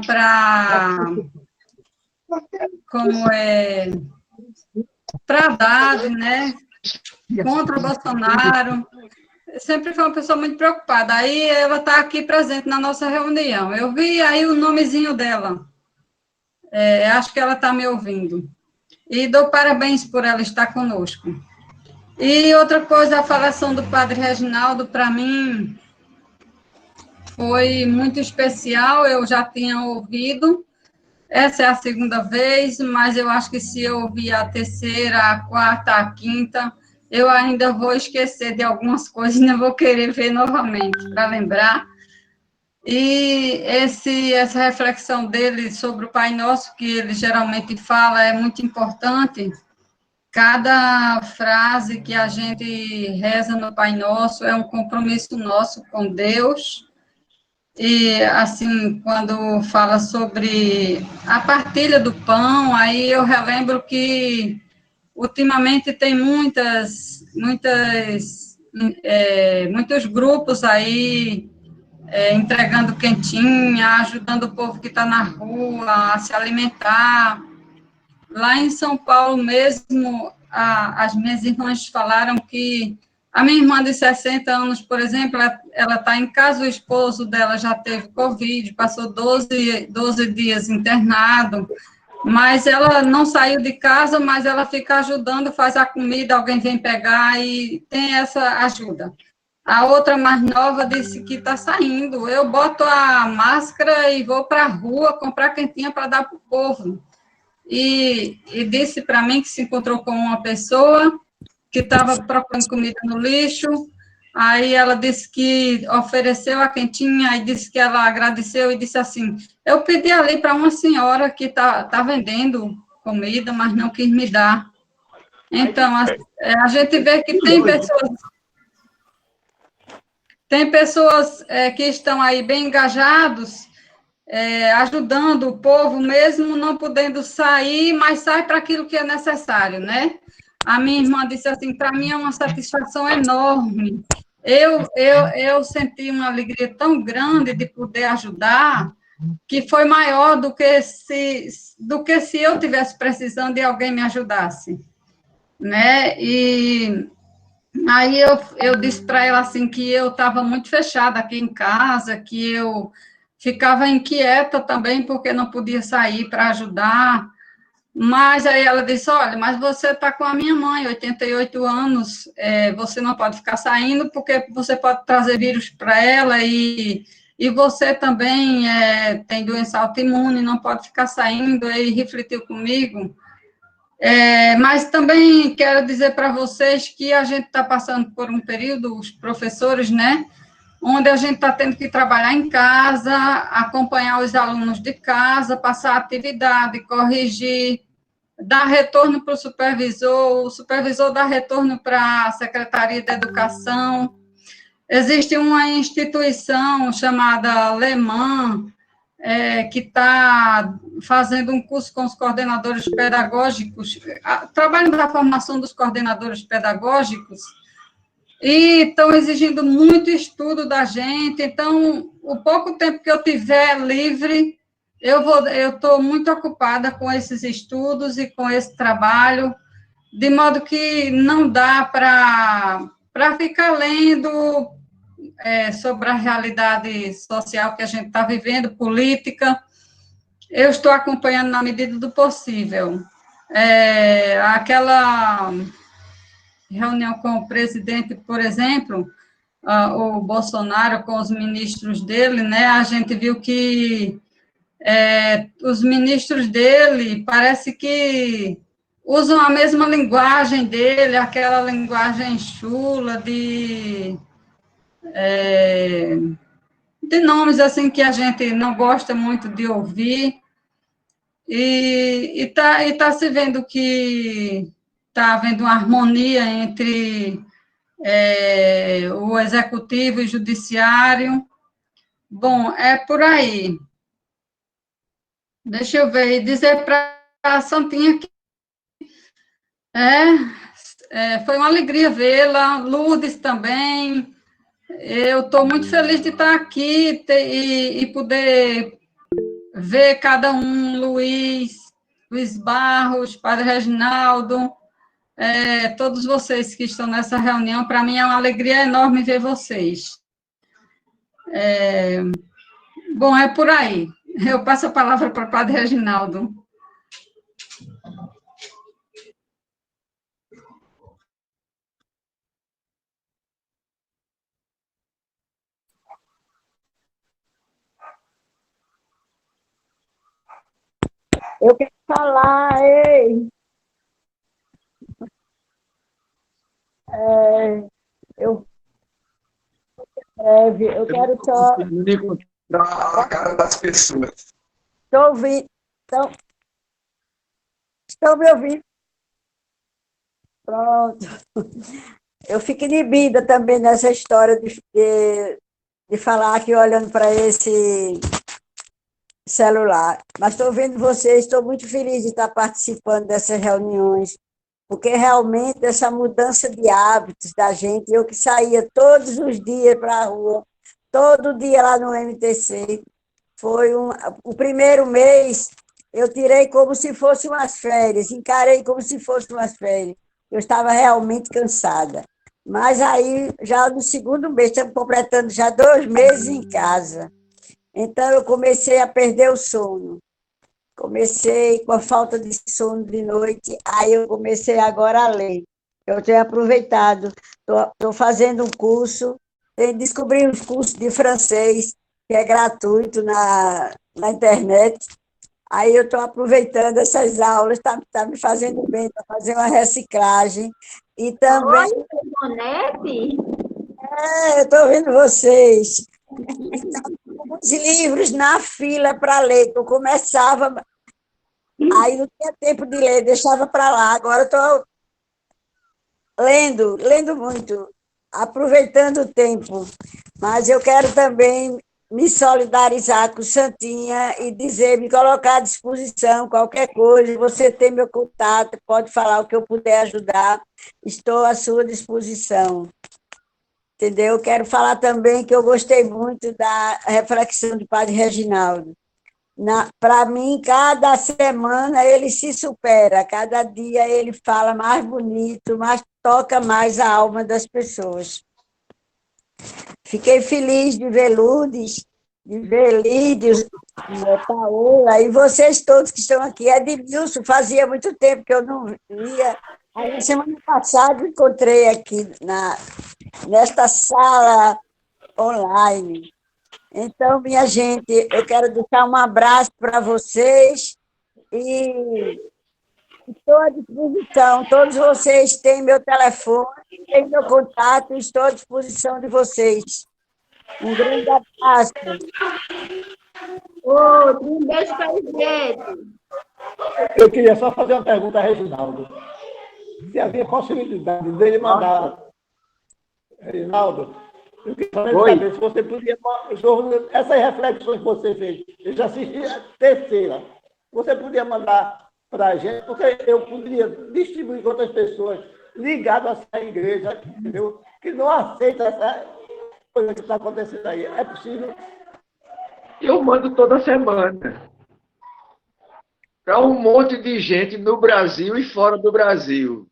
para, para dar, né, contra o Bolsonaro. Sempre foi uma pessoa muito preocupada. Aí ela está aqui presente na nossa reunião. Eu vi aí o nomezinho dela. Acho que ela está me ouvindo. E dou parabéns por ela estar conosco. E outra coisa, a falação do padre Reginaldo, para mim, foi muito especial. Eu já tinha ouvido. Essa é a segunda vez, mas eu acho que se eu ouvir a terceira, a quarta, a quinta, eu ainda vou esquecer de algumas coisas, ainda vou querer ver novamente, para lembrar. E essa reflexão dele sobre o Pai Nosso, que ele geralmente fala, é muito importante. Cada frase que a gente reza no Pai Nosso é um compromisso nosso com Deus. E, assim, quando fala sobre a partilha do pão, aí eu relembro que, ultimamente, tem muitos grupos aí entregando quentinha, ajudando o povo que está na rua a se alimentar. Lá em São Paulo mesmo, as minhas irmãs falaram que a minha irmã de 60 anos, por exemplo, ela está em casa, o esposo dela já teve Covid, passou 12 dias internado, mas ela não saiu de casa, mas ela fica ajudando, faz a comida, alguém vem pegar e tem essa ajuda. A outra mais nova disse que está saindo. Eu boto a máscara e vou para a rua comprar quentinha para dar para o povo. E disse para mim que se encontrou com uma pessoa que estava procurando comida no lixo. Aí ela disse que ofereceu a quentinha e disse que ela agradeceu e disse assim: eu pedi ali para uma senhora que tá vendendo comida, mas não quis me dar. Então, a gente vê que tem pessoas que estão aí bem engajados, ajudando o povo, mesmo não podendo sair, mas sai para aquilo que é necessário, né? A minha irmã disse assim, para mim é uma satisfação enorme. Eu senti uma alegria tão grande de poder ajudar, que foi maior do que se eu tivesse precisando de alguém me ajudasse, né? E aí eu disse para ela assim que eu estava muito fechada aqui em casa, que eu ficava inquieta também porque não podia sair para ajudar. Mas aí ela disse, olha, mas você está com a minha mãe, 88 anos, você não pode ficar saindo porque você pode trazer vírus para ela e você também tem doença autoimune, não pode ficar saindo, aí refletiu comigo. Mas também quero dizer para vocês que a gente está passando por um período, os professores, né, onde a gente está tendo que trabalhar em casa, acompanhar os alunos de casa, passar atividade, corrigir, dar retorno para o supervisor dá retorno para a Secretaria da Educação. Existe uma instituição chamada Alemã, que está fazendo um curso com os coordenadores pedagógicos, trabalhando na formação dos coordenadores pedagógicos, e estão exigindo muito estudo da gente. Então, o pouco tempo que eu tiver livre, eu estou muito ocupada com esses estudos e com esse trabalho, de modo que não dá para ficar lendo sobre a realidade social que a gente está vivendo, política. Eu estou acompanhando na medida do possível. Aquela reunião com o presidente, por exemplo, o Bolsonaro com os ministros dele, né, a gente viu que os ministros dele parece que usam a mesma linguagem dele, aquela linguagem chula de nomes assim que a gente não gosta muito de ouvir, e tá se vendo que está havendo uma harmonia entre o executivo e o judiciário. Bom, é por aí. Deixa eu ver, e dizer para a Santinha que foi uma alegria vê-la, Lourdes também. Eu estou muito feliz de estar aqui e poder ver cada um, Luiz Barros, Padre Reginaldo, todos vocês que estão nessa reunião. Para mim é uma alegria enorme ver vocês. Bom, é por aí. Eu passo a palavra para o Padre Reginaldo. Eu quero falar, ei. Eu breve, eu quero só. Não encontrar a cara das pessoas. Estou ouvindo. Estão me ouvindo? Pronto. Eu fico inibida também nessa história de falar aqui olhando para esse celular. Mas estou vendo vocês, estou muito feliz de estar participando dessas reuniões, porque realmente essa mudança de hábitos da gente, eu que saía todos os dias para a rua, todo dia lá no MTC, o primeiro mês, eu tirei como se fosse umas férias, encarei como se fosse umas férias. Eu estava realmente cansada. Mas aí, já no segundo mês, estamos completando já 2 meses em casa. Então, eu comecei a perder o sono. Comecei com a falta de sono de noite, aí eu comecei agora a ler. Eu tenho aproveitado, estou fazendo um curso, descobri uns cursos de francês, que é gratuito na internet. Aí eu estou aproveitando essas aulas, está me fazendo bem, para fazer uma reciclagem. E também. Eu estou vendo vocês. Os livros na fila para ler, que eu começava, aí não tinha tempo de ler, deixava para lá. Agora estou lendo muito, aproveitando o tempo. Mas eu quero também me solidarizar com Santinha e dizer, me colocar à disposição, qualquer coisa, você tem meu contato, pode falar o que eu puder ajudar, estou à sua disposição. Entendeu? Quero falar também que eu gostei muito da reflexão do Padre Reginaldo. Para mim, cada semana ele se supera, cada dia ele fala mais bonito, mas toca mais a alma das pessoas. Fiquei feliz de ver Lourdes, de ver Lídios, Paola, e vocês todos que estão aqui. Edmilson, fazia muito tempo que eu não via. Aí, semana passada, encontrei aqui nesta sala online. Então, minha gente, eu quero deixar um abraço para vocês e estou à disposição. Todos vocês têm meu telefone, têm meu contato, estou à disposição de vocês. Um grande abraço. Um beijo para os dedos. Eu queria só fazer uma pergunta a Reginaldo. Se havia possibilidade dele mandar. Reginaldo, eu queria saber se você podia. Essas reflexões que você fez, eu já assisti a terceira. Você podia mandar para a gente, porque eu poderia distribuir com outras pessoas ligadas à igreja, entendeu? Que não aceita essa coisa que está acontecendo aí. É possível? Eu mando toda semana para um monte de gente no Brasil e fora do Brasil.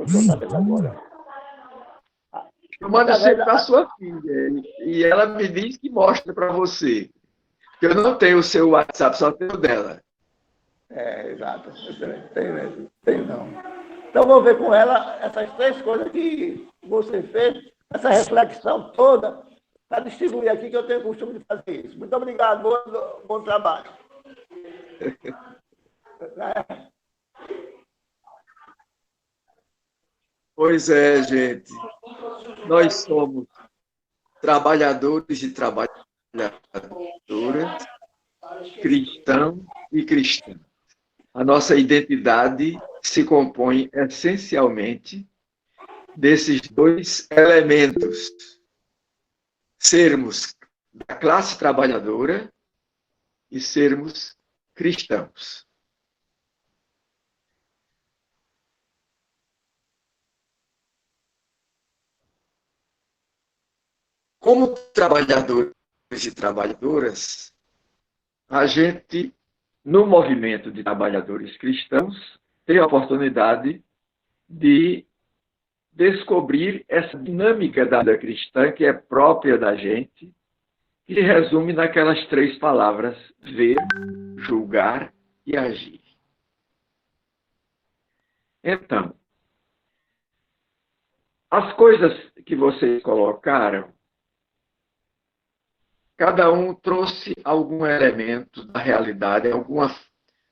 Estou sabendo agora. Eu mando sempre para a sua filha. E ela me diz que mostra para você. Eu não tenho o seu WhatsApp, só tenho o dela. Exato. Tem não. Então, vou ver com ela essas 3 coisas que você fez, essa reflexão toda, para distribuir aqui, que eu tenho o costume de fazer isso. Muito obrigado, bom trabalho. Pois é, gente. Nós somos trabalhadores e trabalhadoras, cristãos e cristãs. A nossa identidade se compõe essencialmente desses 2 elementos: sermos da classe trabalhadora e sermos cristãos. Como trabalhadores e trabalhadoras, a gente, no movimento de trabalhadores cristãos, tem a oportunidade de descobrir essa dinâmica da vida cristã que é própria da gente, que se resume naquelas 3 palavras: ver, julgar e agir. Então, as coisas que vocês colocaram, cada um trouxe algum elemento da realidade, alguma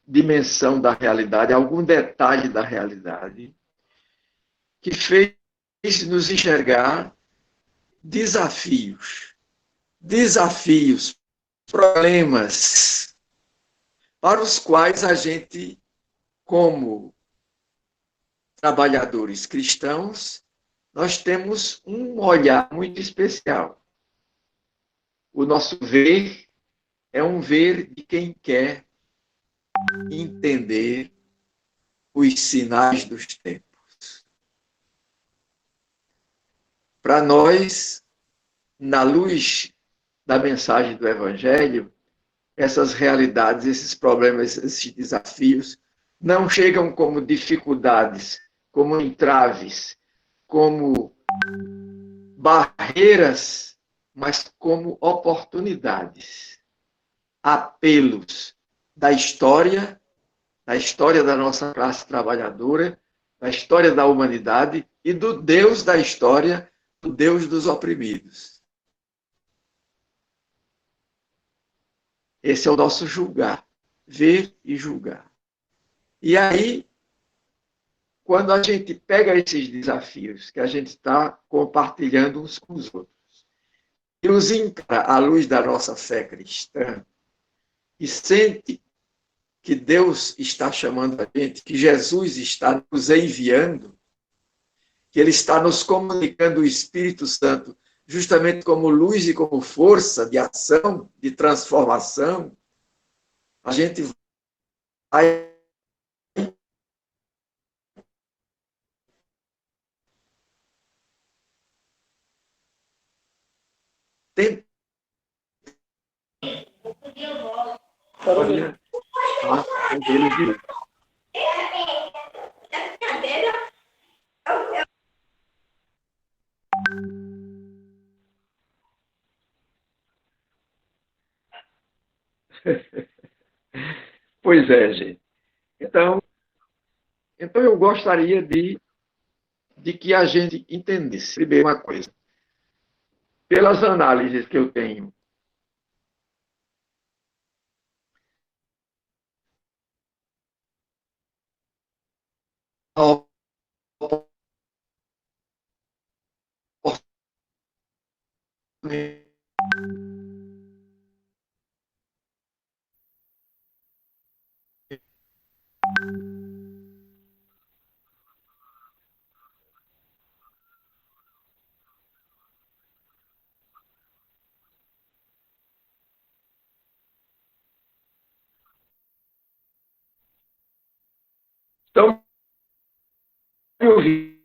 dimensão da realidade, algum detalhe da realidade, que fez nos enxergar desafios, problemas, para os quais a gente, como trabalhadores cristãos, nós temos um olhar muito especial. O nosso ver é um ver de quem quer entender os sinais dos tempos. Para nós, na luz da mensagem do Evangelho, essas realidades, esses problemas, esses desafios, não chegam como dificuldades, como entraves, como barreiras, mas como oportunidades, apelos da história da nossa classe trabalhadora, da história da humanidade e do Deus da história, do Deus dos oprimidos. Esse é o nosso julgar, ver e julgar. E aí, quando a gente pega esses desafios que a gente está compartilhando uns com os outros, e os encara à luz da nossa fé cristã, e sente que Deus está chamando a gente, que Jesus está nos enviando, que Ele está nos comunicando o Espírito Santo, justamente como luz e como força de ação, de transformação, a gente vai tentar. Pois é, gente. Então eu gostaria de que a gente entendesse, primeiro, uma coisa. Pelas análises que eu tenho, a oportunidade. Estão me ouvindo?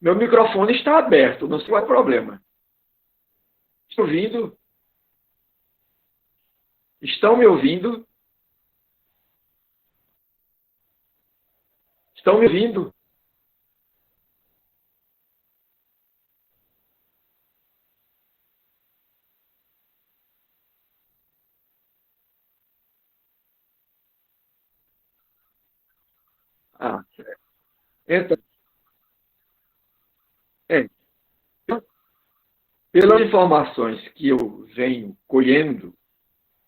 Meu microfone está aberto, não sei qual é o problema. Estão ouvindo? Estão me ouvindo? Estão me ouvindo? Ah, então, é, pelas informações que eu venho colhendo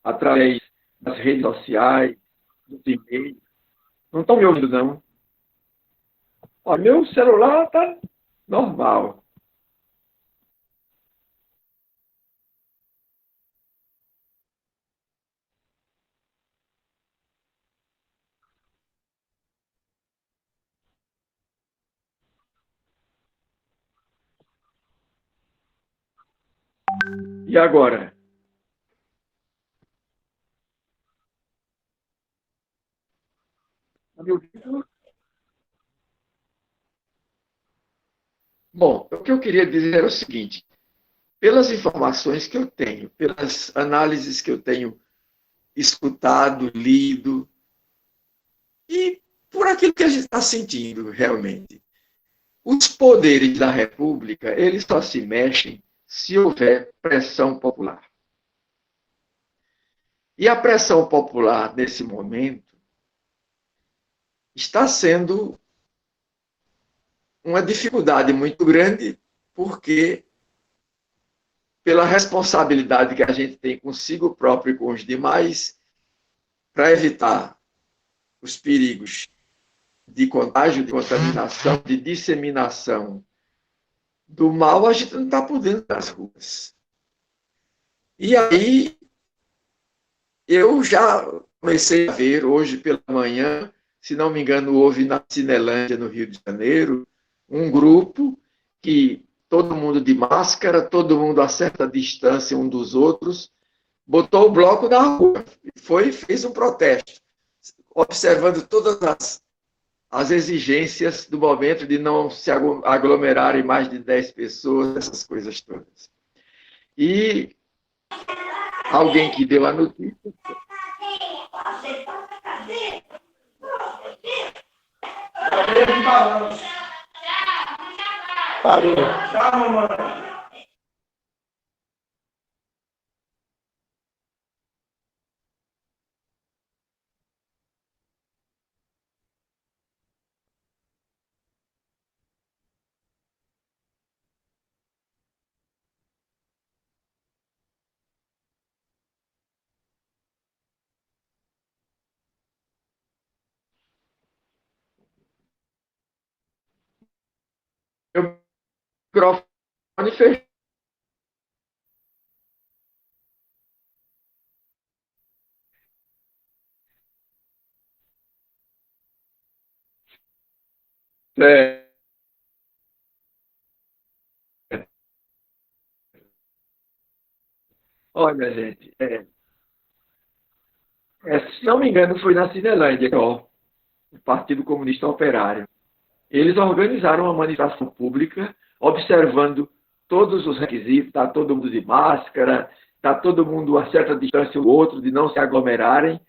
através das redes sociais, dos e-mails, não estão me ouvindo, não? Ó, meu celular está normal. E agora? Está me ouvindo? Bom, o que eu queria dizer é o seguinte: pelas informações que eu tenho, pelas análises que eu tenho escutado, lido, e por aquilo que a gente está sentindo realmente, os poderes da República, eles só se mexem se houver pressão popular. E a pressão popular, nesse momento, está sendo uma dificuldade muito grande, porque, pela responsabilidade que a gente tem consigo próprio e com os demais, para evitar os perigos de contágio, de contaminação, de disseminação do mal, a gente não está podendo ir nas ruas. E aí, eu já comecei a ver, hoje pela manhã, se não me engano, houve na Cinelândia, no Rio de Janeiro, um grupo que todo mundo de máscara, todo mundo a certa distância um dos outros, botou o bloco na rua, fez um protesto, observando todas as exigências do momento de não se aglomerarem mais de 10 pessoas, essas coisas todas. E alguém que deu a notícia... Parou. O microfone fechou. É. Olha, gente, se não me engano, foi na Cinelândia, o Partido Comunista Operário. Eles organizaram uma manifestação pública, observando todos os requisitos, está todo mundo de máscara, está todo mundo a certa distância do outro, de não se aglomerarem,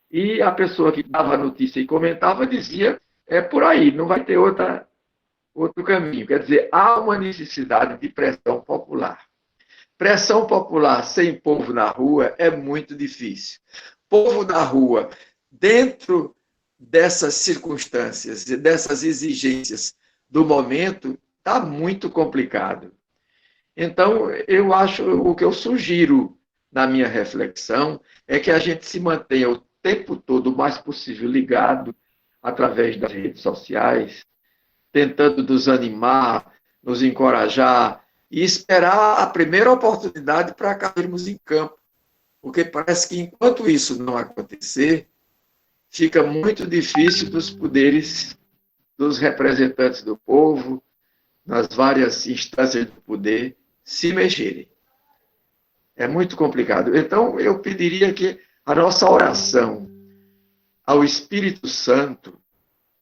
e a pessoa que dava a notícia e comentava dizia, é por aí, não vai ter outro caminho. Quer dizer, há uma necessidade de pressão popular. Pressão popular sem povo na rua é muito difícil. Povo na rua, dentro dessas circunstâncias e dessas exigências do momento, está muito complicado. Então, eu acho, o que eu sugiro na minha reflexão é que a gente se mantenha o tempo todo o mais possível ligado através das redes sociais, tentando nos animar, nos encorajar e esperar a primeira oportunidade para cairmos em campo. Porque parece que enquanto isso não acontecer, fica muito difícil dos poderes, dos representantes do povo, nas várias instâncias do poder, se mexerem. É muito complicado. Então, eu pediria que a nossa oração ao Espírito Santo,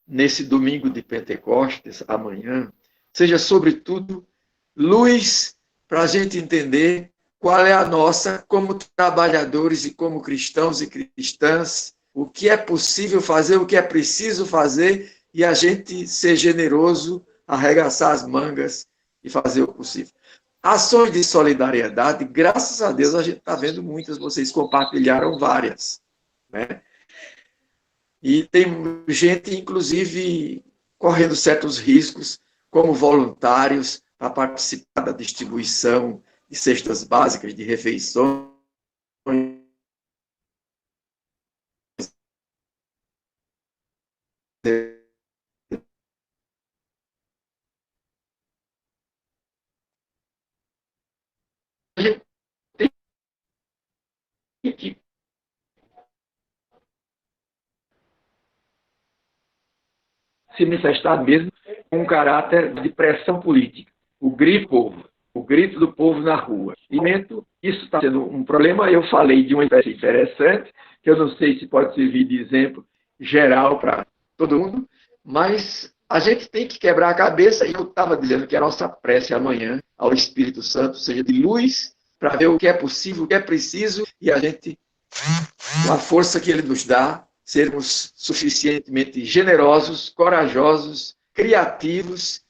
nesse domingo de Pentecostes, amanhã, seja, sobretudo, luz para a gente entender qual é a nossa, como trabalhadores e como cristãos e cristãs, o que é possível fazer, o que é preciso fazer, e a gente ser generoso, arregaçar as mangas e fazer o possível. Ações de solidariedade, graças a Deus, a gente está vendo muitas, vocês compartilharam várias, né? E tem gente, inclusive, correndo certos riscos, como voluntários, para participar da distribuição de cestas básicas, de refeições. A gente tem que se manifestar mesmo com um caráter de pressão política. O grito do povo na rua. E isso está sendo um problema. Eu falei de uma espécie interessante, que eu não sei se pode servir de exemplo geral para todo mundo, mas a gente tem que quebrar a cabeça, e eu estava dizendo que a nossa prece amanhã ao Espírito Santo seja de luz para ver o que é possível, o que é preciso, e a gente, com a força que ele nos dá, sermos suficientemente generosos, corajosos, criativos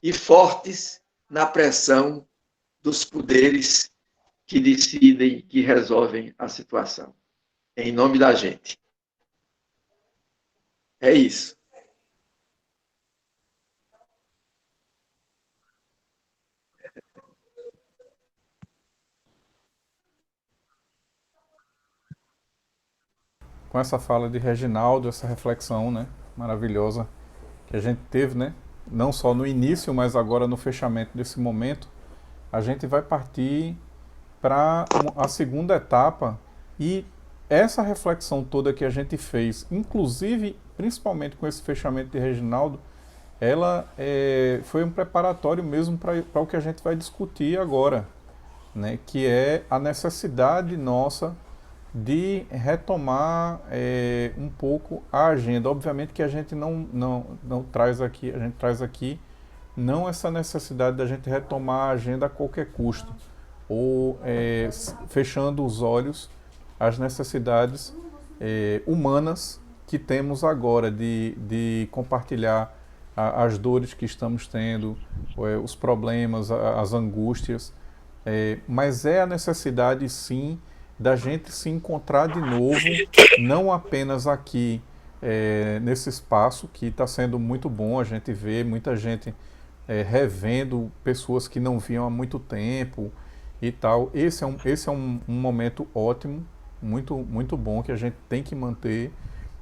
e fortes na pressão dos poderes que decidem, que resolvem a situação. Em nome da gente. É isso. Com essa fala de Reginaldo, essa reflexão, né, maravilhosa que a gente teve, né, não só no início, mas agora no fechamento desse momento, a gente vai partir para a segunda etapa, e essa reflexão toda que a gente fez, inclusive, principalmente com esse fechamento de Reginaldo, ela foi um preparatório mesmo para o que a gente vai discutir agora, né, que é a necessidade nossa de retomar um pouco a agenda. Obviamente que a gente não traz aqui, a gente traz aqui não essa necessidade da gente retomar a agenda a qualquer custo, ou fechando os olhos às necessidades humanas que temos agora de compartilhar as dores que estamos tendo, os problemas, as angústias, mas é a necessidade sim da gente se encontrar de novo, não apenas aqui nesse espaço, que está sendo muito bom, a gente vê muita gente revendo pessoas que não viam há muito tempo e tal. Esse é um momento ótimo, muito bom, que a gente tem que manter,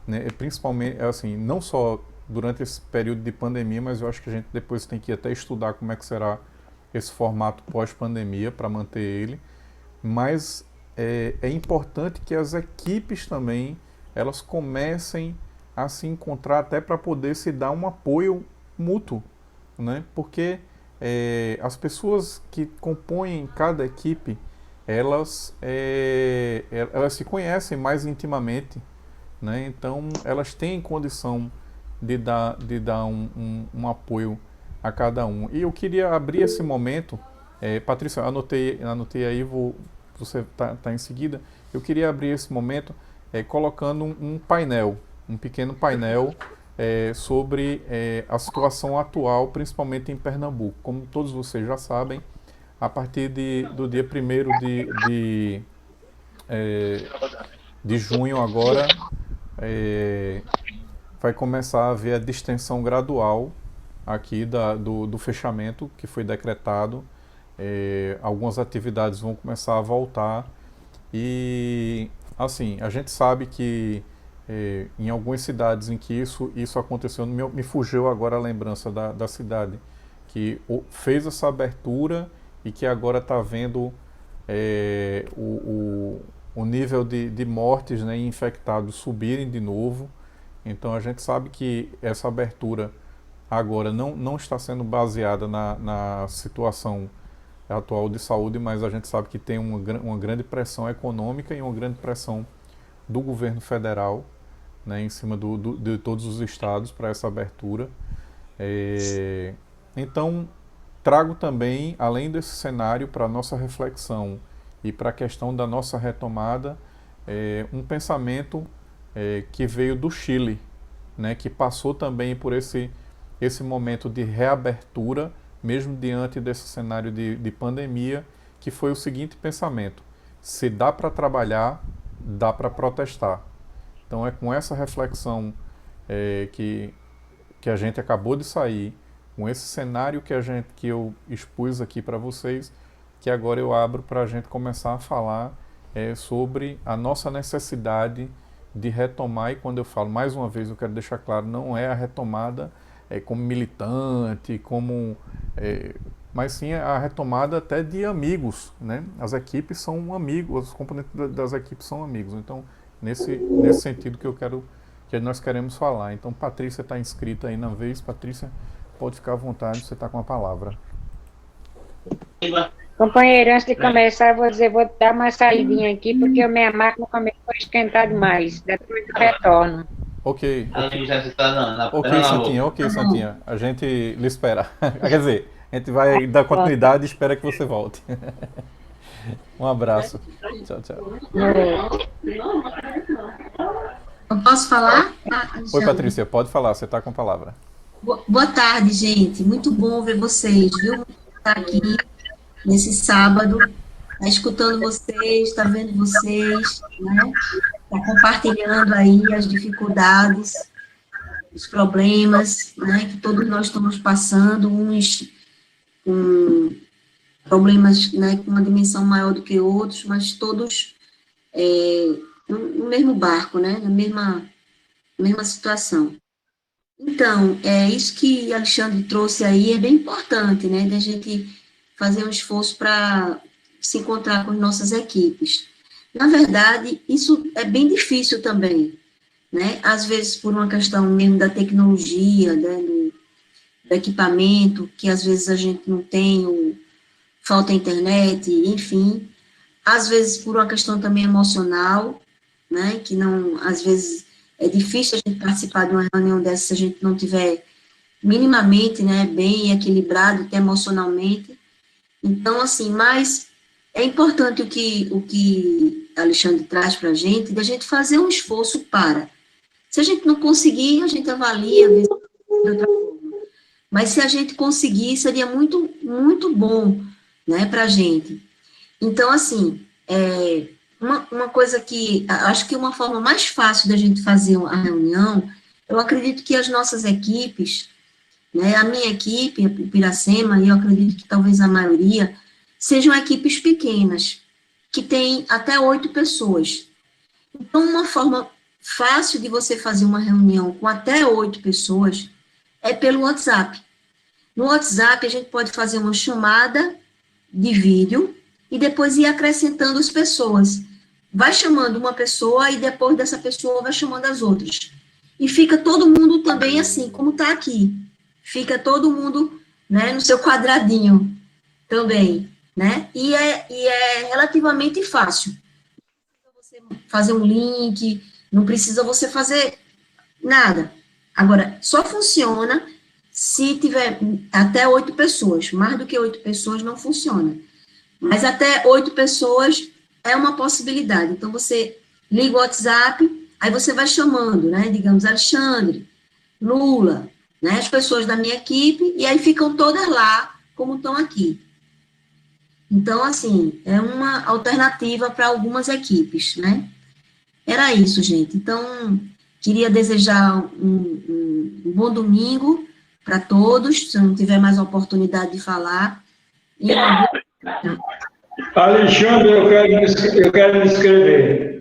né? Principalmente, assim, não só durante esse período de pandemia, mas eu acho que a gente depois tem que até estudar como é que será esse formato pós-pandemia para manter ele, mas é importante que as equipes também elas comecem a se encontrar até para poder se dar um apoio mútuo, né? Porque as pessoas que compõem cada equipe elas se conhecem mais intimamente, né? Então elas têm condição de dar um apoio a cada um. E eu queria abrir esse momento, Patrícia, anotei aí, você tá em seguida. Eu queria abrir esse momento colocando um painel, um pequeno painel sobre a situação atual, principalmente em Pernambuco. Como todos vocês já sabem, a partir do dia 1º de junho agora, vai começar a haver a distensão gradual aqui do fechamento que foi decretado. Algumas atividades vão começar a voltar e, assim, a gente sabe que em algumas cidades em que isso aconteceu, me fugiu agora a lembrança da cidade que fez essa abertura e que agora está vendo o nível de mortes, né, e infectados subirem de novo. Então a gente sabe que essa abertura agora não está sendo baseada na situação atual de saúde, mas a gente sabe que tem uma grande pressão econômica e uma grande pressão do governo federal, né, em cima de todos os estados para essa abertura. Então, trago também, além desse cenário, para a nossa reflexão e para a questão da nossa retomada, um pensamento que veio do Chile, né, que passou também por esse momento de reabertura, mesmo diante desse cenário de pandemia, que foi o seguinte pensamento: se dá para trabalhar, dá para protestar. Então é com essa reflexão que a gente acabou de sair, com esse cenário que eu expus aqui para vocês, que agora eu abro para a gente começar a falar sobre a nossa necessidade de retomar. E quando eu falo, mais uma vez, eu quero deixar claro, não é a retomada como militante, mas sim a retomada até de amigos, né? As equipes são amigos, os componentes das equipes são amigos. Então, nesse sentido que nós queremos falar. Então, Patrícia está inscrita aí na vez. Patrícia, pode ficar à vontade, você está com a palavra. Companheiro, antes de começar, eu vou dar uma saidinha aqui, porque a minha máquina começou a esquentar demais. Depois eu retorno. Ok. Ali já está na Ok, na Santinha, rua. ok, Santinha. A gente lhe espera. Quer dizer, a gente vai dar continuidade e espera que você volte. Um abraço. Tchau, tchau. Eu posso falar? Oi, Alexandre? Patrícia, pode falar, você está com a palavra. Boa tarde, gente. Muito bom ver vocês, viu? Estar aqui nesse sábado, tá escutando vocês, tá vendo vocês, né? Tá compartilhando aí as dificuldades, os problemas, né? Que todos nós estamos passando, uns com problemas, né? Com uma dimensão maior do que outros, mas todos no mesmo barco, né? Na mesma situação. Então, isso que Alexandre trouxe aí é bem importante, né, da gente fazer um esforço para se encontrar com as nossas equipes. Na verdade, isso é bem difícil também, né, às vezes por uma questão mesmo da tecnologia, né, do equipamento, que às vezes a gente não tem, ou falta internet, enfim, às vezes por uma questão também emocional, né, que não, às vezes é difícil a gente participar de uma reunião dessa se a gente não tiver minimamente, né, bem equilibrado, até emocionalmente. Então, assim, mas é importante o que Alexandre traz para a gente, da gente fazer um esforço para. Se a gente não conseguir, a gente avalia, vê se de outra forma. Mas se a gente conseguir, seria muito, muito bom, né, para a gente. Então, assim, uma coisa que, acho que uma forma mais fácil da gente fazer a reunião, eu acredito que as nossas equipes, né, a minha equipe, o Piracema, e eu acredito que talvez a maioria, sejam equipes pequenas, que tem até 8 pessoas. Então, uma forma fácil de você fazer uma reunião com até 8 pessoas é pelo WhatsApp. No WhatsApp, a gente pode fazer uma chamada de vídeo e depois ir acrescentando as pessoas. Vai chamando uma pessoa e depois dessa pessoa vai chamando as outras. E fica todo mundo também assim, como está aqui. Fica todo mundo, né, no seu quadradinho também, né? E é relativamente fácil. Não precisa você fazer um link, não precisa você fazer nada. Agora, só funciona se tiver até 8 pessoas. Mais do que 8 pessoas não funciona. Mas até 8 pessoas é uma possibilidade. Então, você liga o WhatsApp, aí você vai chamando, né? Digamos, Alexandre, Lula, né? As pessoas da minha equipe, e aí ficam todas lá, como estão aqui. Então, assim, é uma alternativa para algumas equipes, né? Era isso, gente. Então, queria desejar um bom domingo para todos, se eu não tiver mais oportunidade de falar. E uma boa... Alexandre, eu quero me inscrever.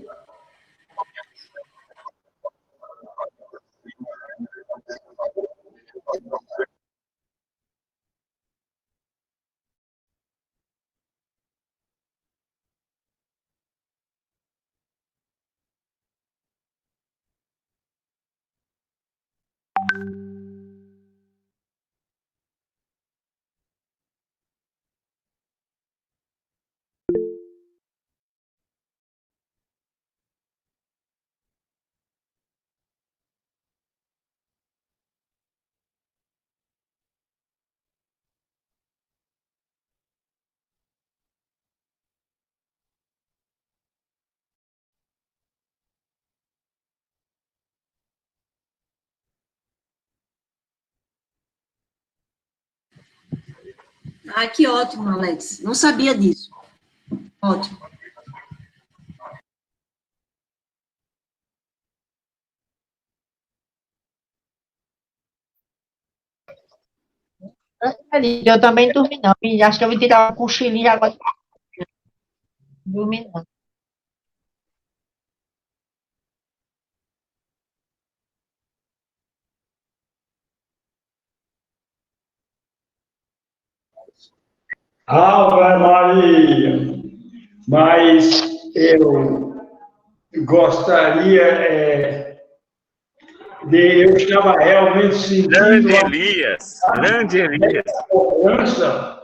Ah, que ótimo, Alex. Não sabia disso. Ótimo. Eu também dormi, não. E acho que eu vou tirar um cochilinho agora. Dormi, não. Ave Maria! Mas eu gostaria eu estava realmente sentindo grande Elias. A importância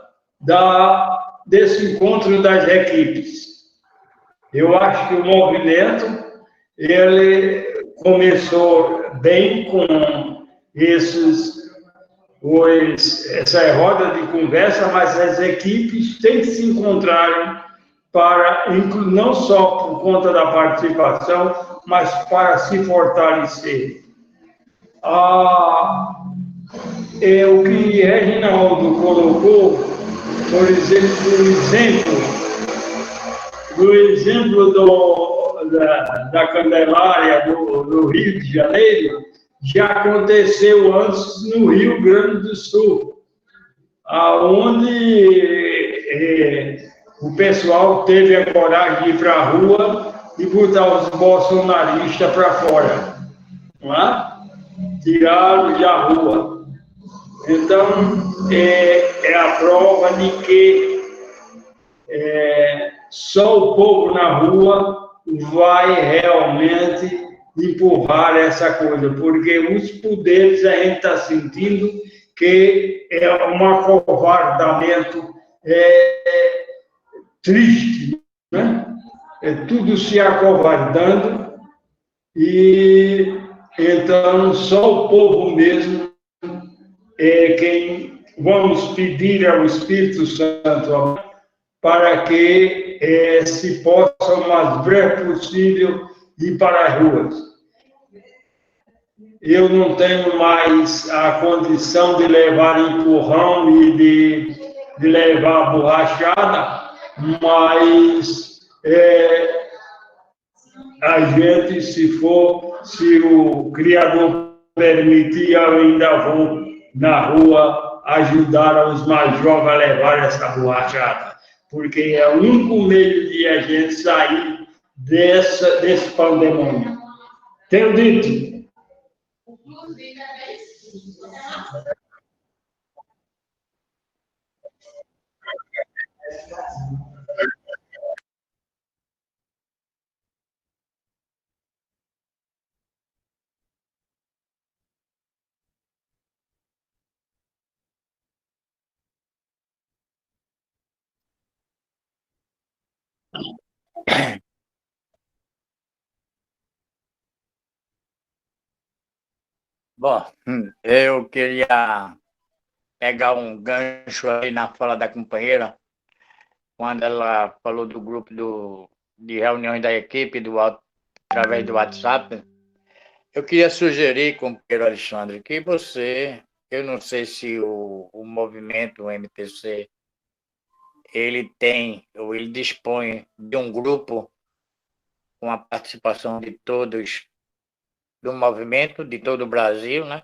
desse encontro das equipes. Eu acho que o movimento, ele começou bem com essa roda de conversa, mas as equipes têm que se encontrarem para, não só por conta da participação, mas para se fortalecer. O que Reginaldo colocou, por exemplo, do exemplo da Candelária do Rio de Janeiro, já aconteceu antes no Rio Grande do Sul, onde o pessoal teve a coragem de ir para a rua e botar os bolsonaristas para fora, não é? Tirá-los da rua. Então, é a prova de que só o povo na rua vai realmente empurrar essa coisa, porque os poderes a gente está sentindo que é um acovardamento triste, né? É tudo se acovardando e então só o povo mesmo é quem vamos pedir ao Espírito Santo para que se possa, o mais breve possível, ir para as ruas. Eu não tenho mais a condição de levar empurrão e de levar borrachada, mas a gente, se o Criador permitir, eu ainda vou na rua ajudar os mais jovens a levar essa borrachada, porque é o único meio de a gente sair desse pandemônio. Tenho dito. Bom, eu queria pegar um gancho aí na fala da companheira, quando ela falou do grupo de reuniões da equipe através do WhatsApp. Eu queria sugerir, companheiro Alexandre, que eu não sei se o movimento, o MTC, ele tem, ou ele dispõe de um grupo com a participação de todos do movimento, de todo o Brasil, né?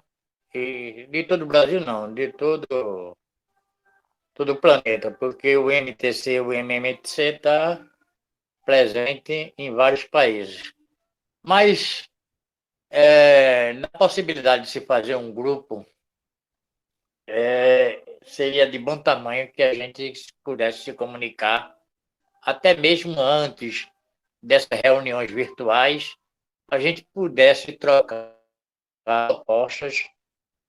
E de todo o Brasil não, de todo o planeta, porque o MTC, o MMTC está presente em vários países. Mas na possibilidade de se fazer um grupo, seria de bom tamanho que a gente pudesse se comunicar, até mesmo antes dessas reuniões virtuais, a gente pudesse trocar propostas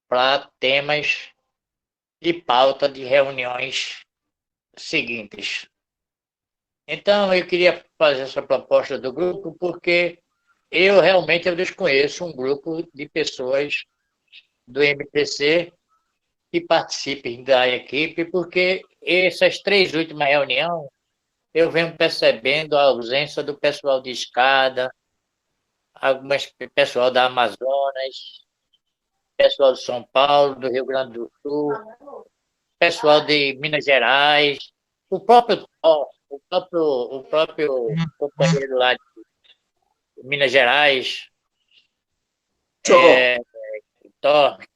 para temas de pauta de reuniões seguintes. Então, eu queria fazer essa proposta do grupo, porque eu desconheço um grupo de pessoas do MTC que participem da equipe, porque essas 3 últimas reuniões eu venho percebendo a ausência do pessoal de escada, pessoal da Amazonas, pessoal de São Paulo, do Rio Grande do Sul, pessoal de Minas Gerais, o próprio companheiro lá de Minas Gerais,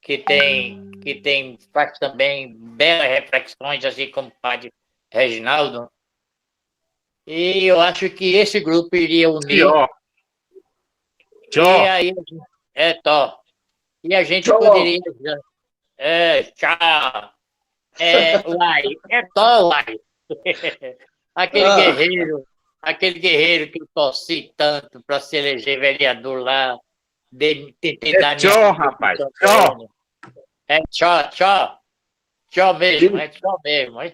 que faz também belas reflexões, assim como o padre Reginaldo. E eu acho que esse grupo iria unir. E aí, e a gente poderia. Tchau. Uai. Aquele guerreiro que eu torci tanto para se eleger vereador lá. Tentei dar tchau, rapaz. Tchau. Tchau mesmo.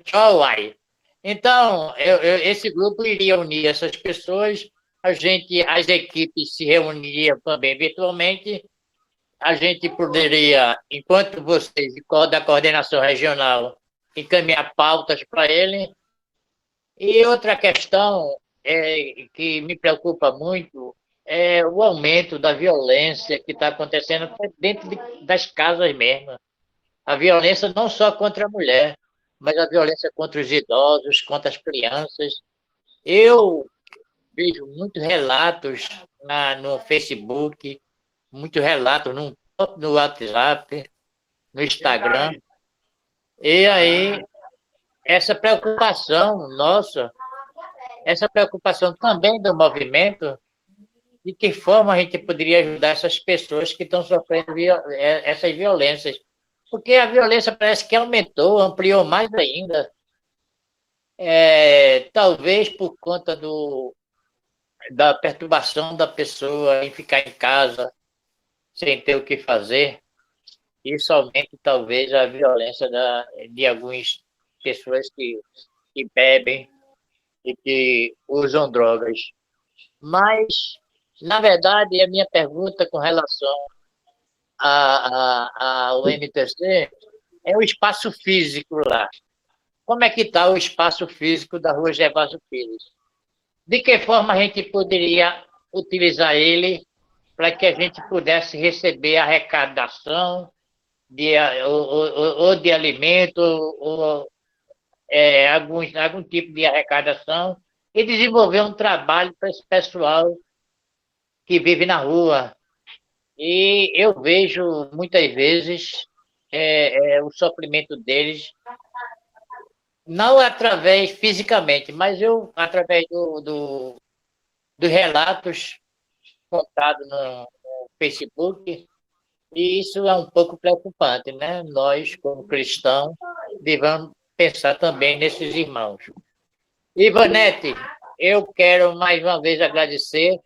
Tchau, uai. Então, esse grupo iria unir essas pessoas, as equipes se reuniriam também virtualmente, a gente poderia, enquanto vocês da coordenação regional, encaminhar pautas para ele. E outra questão que me preocupa muito é o aumento da violência que está acontecendo até dentro das casas mesmo. A violência não só contra a mulher, mas a violência contra os idosos, contra as crianças. Eu vejo muitos relatos no Facebook, muitos relatos no WhatsApp, no Instagram. E aí, essa preocupação nossa, essa preocupação também do movimento, de que forma a gente poderia ajudar essas pessoas que estão sofrendo essas violências. Porque a violência parece que aumentou, ampliou mais ainda. Talvez por conta da perturbação da pessoa em ficar em casa, sem ter o que fazer. Isso aumenta, talvez, a violência de algumas pessoas que bebem e que usam drogas. Mas, na verdade, a minha pergunta com relação ao MTC é o espaço físico lá. Como é que está o espaço físico da Rua Gervásio Pires? De que forma a gente poderia utilizar ele para que a gente pudesse receber arrecadação ou de alimento, ou algum tipo de arrecadação, e desenvolver um trabalho para esse pessoal que vive na rua. E eu vejo, muitas vezes, o sofrimento deles, não através fisicamente, mas através dos relatos contados no Facebook, e isso é um pouco preocupante, né? Nós, como cristãos, devemos pensar também nesses irmãos. Ivanete, eu quero mais uma vez agradecer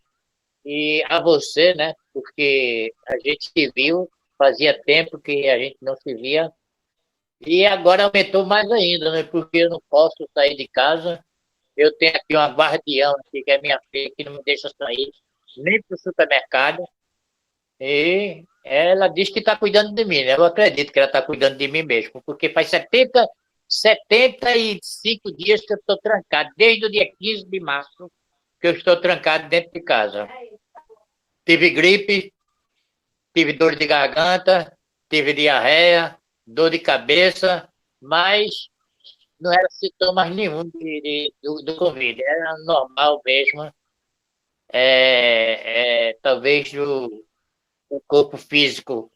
a você, né? Porque a gente se viu, fazia tempo que a gente não se via, e agora aumentou mais ainda, né? Porque eu não posso sair de casa. Eu tenho aqui uma guardiã, aqui, que é minha filha, que não me deixa sair nem para o supermercado. E ela diz que está cuidando de mim, né? Eu acredito que ela está cuidando de mim mesmo, porque faz 75 dias que eu estou trancado, desde o dia 15 de março, que eu estou trancado dentro de casa. Tive gripe, tive dor de garganta, tive diarreia, dor de cabeça, mas não era sintomas nenhum do Covid, era normal mesmo. Talvez o corpo físico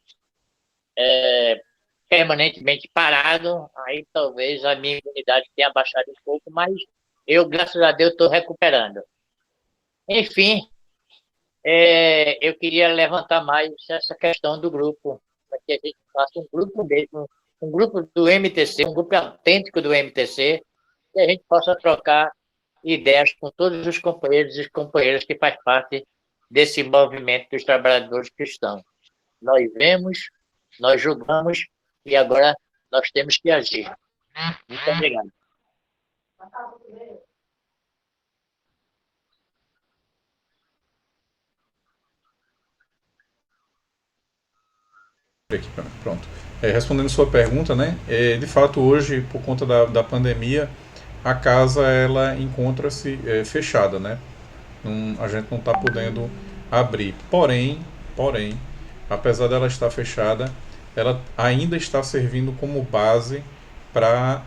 permanentemente parado, aí talvez a minha imunidade tenha baixado um pouco, mas eu, graças a Deus, estou recuperando. Enfim, eu queria levantar mais essa questão do grupo, para que a gente faça um grupo mesmo, um grupo do MTC, um grupo autêntico do MTC, que a gente possa trocar ideias com todos os companheiros e companheiras que fazem parte desse movimento dos trabalhadores cristãos. Nós vemos, nós julgamos, e agora nós temos que agir. Muito obrigado. Aqui, pronto. Respondendo sua pergunta, né? De fato, hoje, por conta da pandemia, a casa ela encontra-se fechada, né? A gente não está podendo abrir. Porém, apesar dela estar fechada, ela ainda está servindo como base para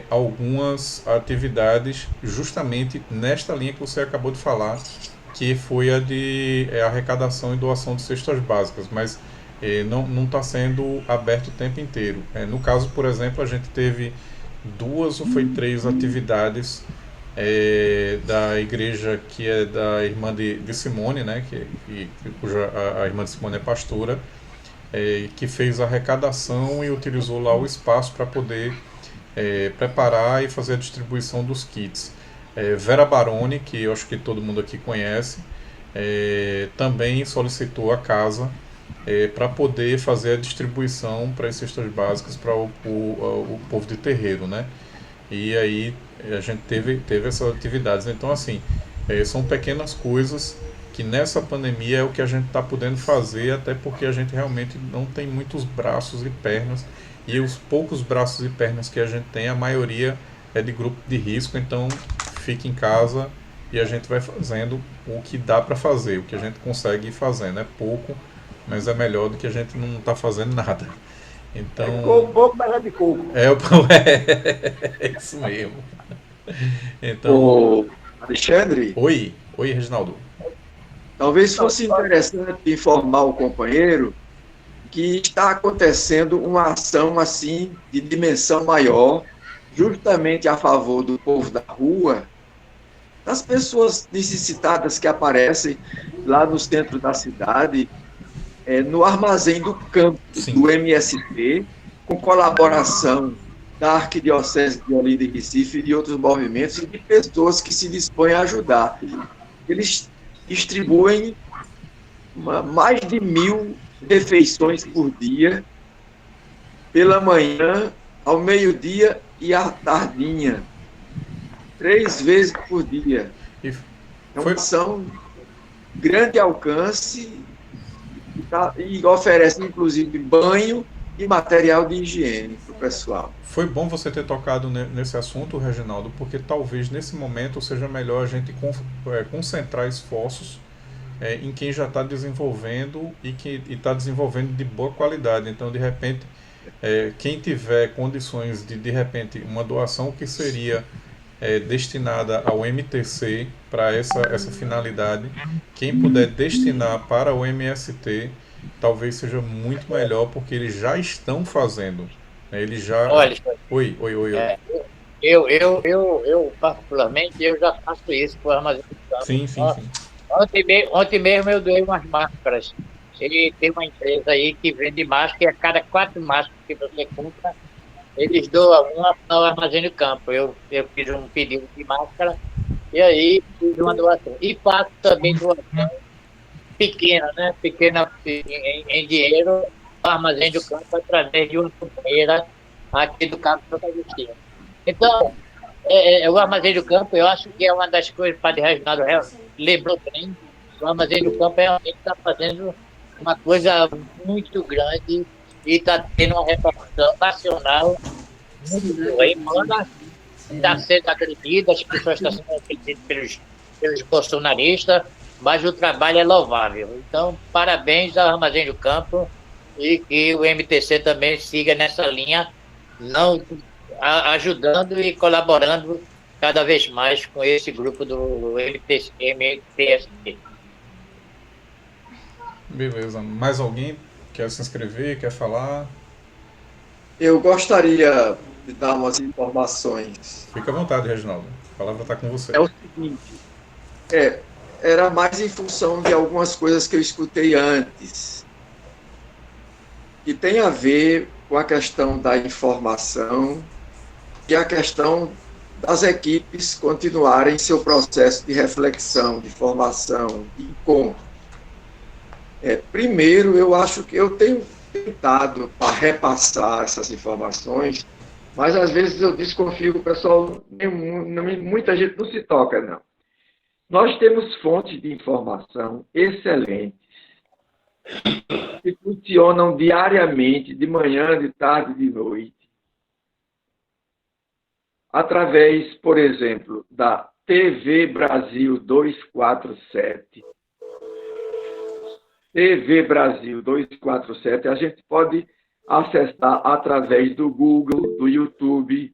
algumas atividades, justamente nesta linha que você acabou de falar, que foi a de arrecadação e doação de cestas básicas, mas não está sendo aberto o tempo inteiro. No caso, por exemplo, a gente teve 2 ou foi 3 atividades da igreja que é da irmã de Simone, né, cuja a irmã de Simone é pastora, que fez a arrecadação e utilizou lá o espaço para poder preparar e fazer a distribuição dos kits. Vera Baroni, que eu acho que todo mundo aqui conhece, também solicitou a casa para poder fazer a distribuição para as cestas básicas para o povo de terreiro, né? E aí a gente teve essas atividades. Então, assim, São pequenas coisas que nessa pandemia é o que a gente está podendo fazer, até porque a gente realmente não tem muitos braços e pernas, e os poucos braços e pernas que a gente tem, a maioria é de grupo de risco, então fique em casa e a gente vai fazendo o que dá para fazer, o que a gente consegue ir fazendo. É pouco, mas é melhor do que a gente não está fazendo nada. Então, Pouco, mas é de coco. É isso mesmo. Então, Ô, Alexandre, oi, Reginaldo. talvez fosse interessante informar o companheiro que está acontecendo uma ação assim de dimensão maior, justamente a favor do povo da rua, das pessoas necessitadas que aparecem lá no centro da cidade, no armazém do campo do MST, com colaboração da Arquidiocese de Olinda e Recife e de outros movimentos e de pessoas que se dispõem a ajudar. Eles distribuem mais de 1.000 refeições por dia, pela manhã, ao meio-dia e à tardinha, 3 vezes por dia. É uma ação de grande alcance e oferece, inclusive, banho e material de higiene para o pessoal. Foi bom você ter tocado nesse assunto, Reginaldo, porque talvez nesse momento seja melhor a gente concentrar esforços em quem já está desenvolvendo e que está desenvolvendo de boa qualidade. Então, de repente, quem tiver condições de repente, uma doação que seria destinada ao MTC para essa finalidade, quem puder destinar para o MST, talvez seja muito melhor, porque eles já estão fazendo. Eles já... Olha, Oi. Eu particularmente, eu já faço isso com o armazém do campo. Sim. Ontem mesmo eu doei umas máscaras. Ele tem uma empresa aí que vende máscara e a cada 4 máscaras que você compra, eles doam uma ao armazém do campo. Eu fiz um pedido de máscara e aí fiz uma doação. E faço também doação pequena, né? Pequena em dinheiro, ao armazém do campo, através de uma companheira aqui do Cabo Santa Agostinho. Então, o armazém do campo, eu acho que é uma das coisas, para o Reginaldo lembrou bem, o armazém do campo realmente está fazendo uma coisa muito grande e está tendo uma repercussão nacional muito boa. Embora está sendo agredida, as pessoas estão sendo agredidas pelos bolsonaristas, mas o trabalho é louvável. Então, parabéns ao Armazém do Campo e que o MTC também siga nessa linha, não ajudando e colaborando cada vez mais com esse grupo do MTST. Beleza. Mais alguém quer se inscrever, quer falar? Eu gostaria de dar umas informações. Fica à vontade, Reginaldo. A palavra está com você. É o seguinte, era mais em função de algumas coisas que eu escutei antes, que tem a ver com a questão da informação e a questão das equipes continuarem seu processo de reflexão, de formação, de encontro. Primeiro, eu acho que eu tenho tentado para repassar essas informações, mas às vezes eu desconfio que o pessoal, muita gente não se toca, não. Nós temos fontes de informação excelentes, que funcionam diariamente, de manhã, de tarde, de noite, através, por exemplo, da TV Brasil 247. TV Brasil 247, a gente pode acessar através do Google, do YouTube.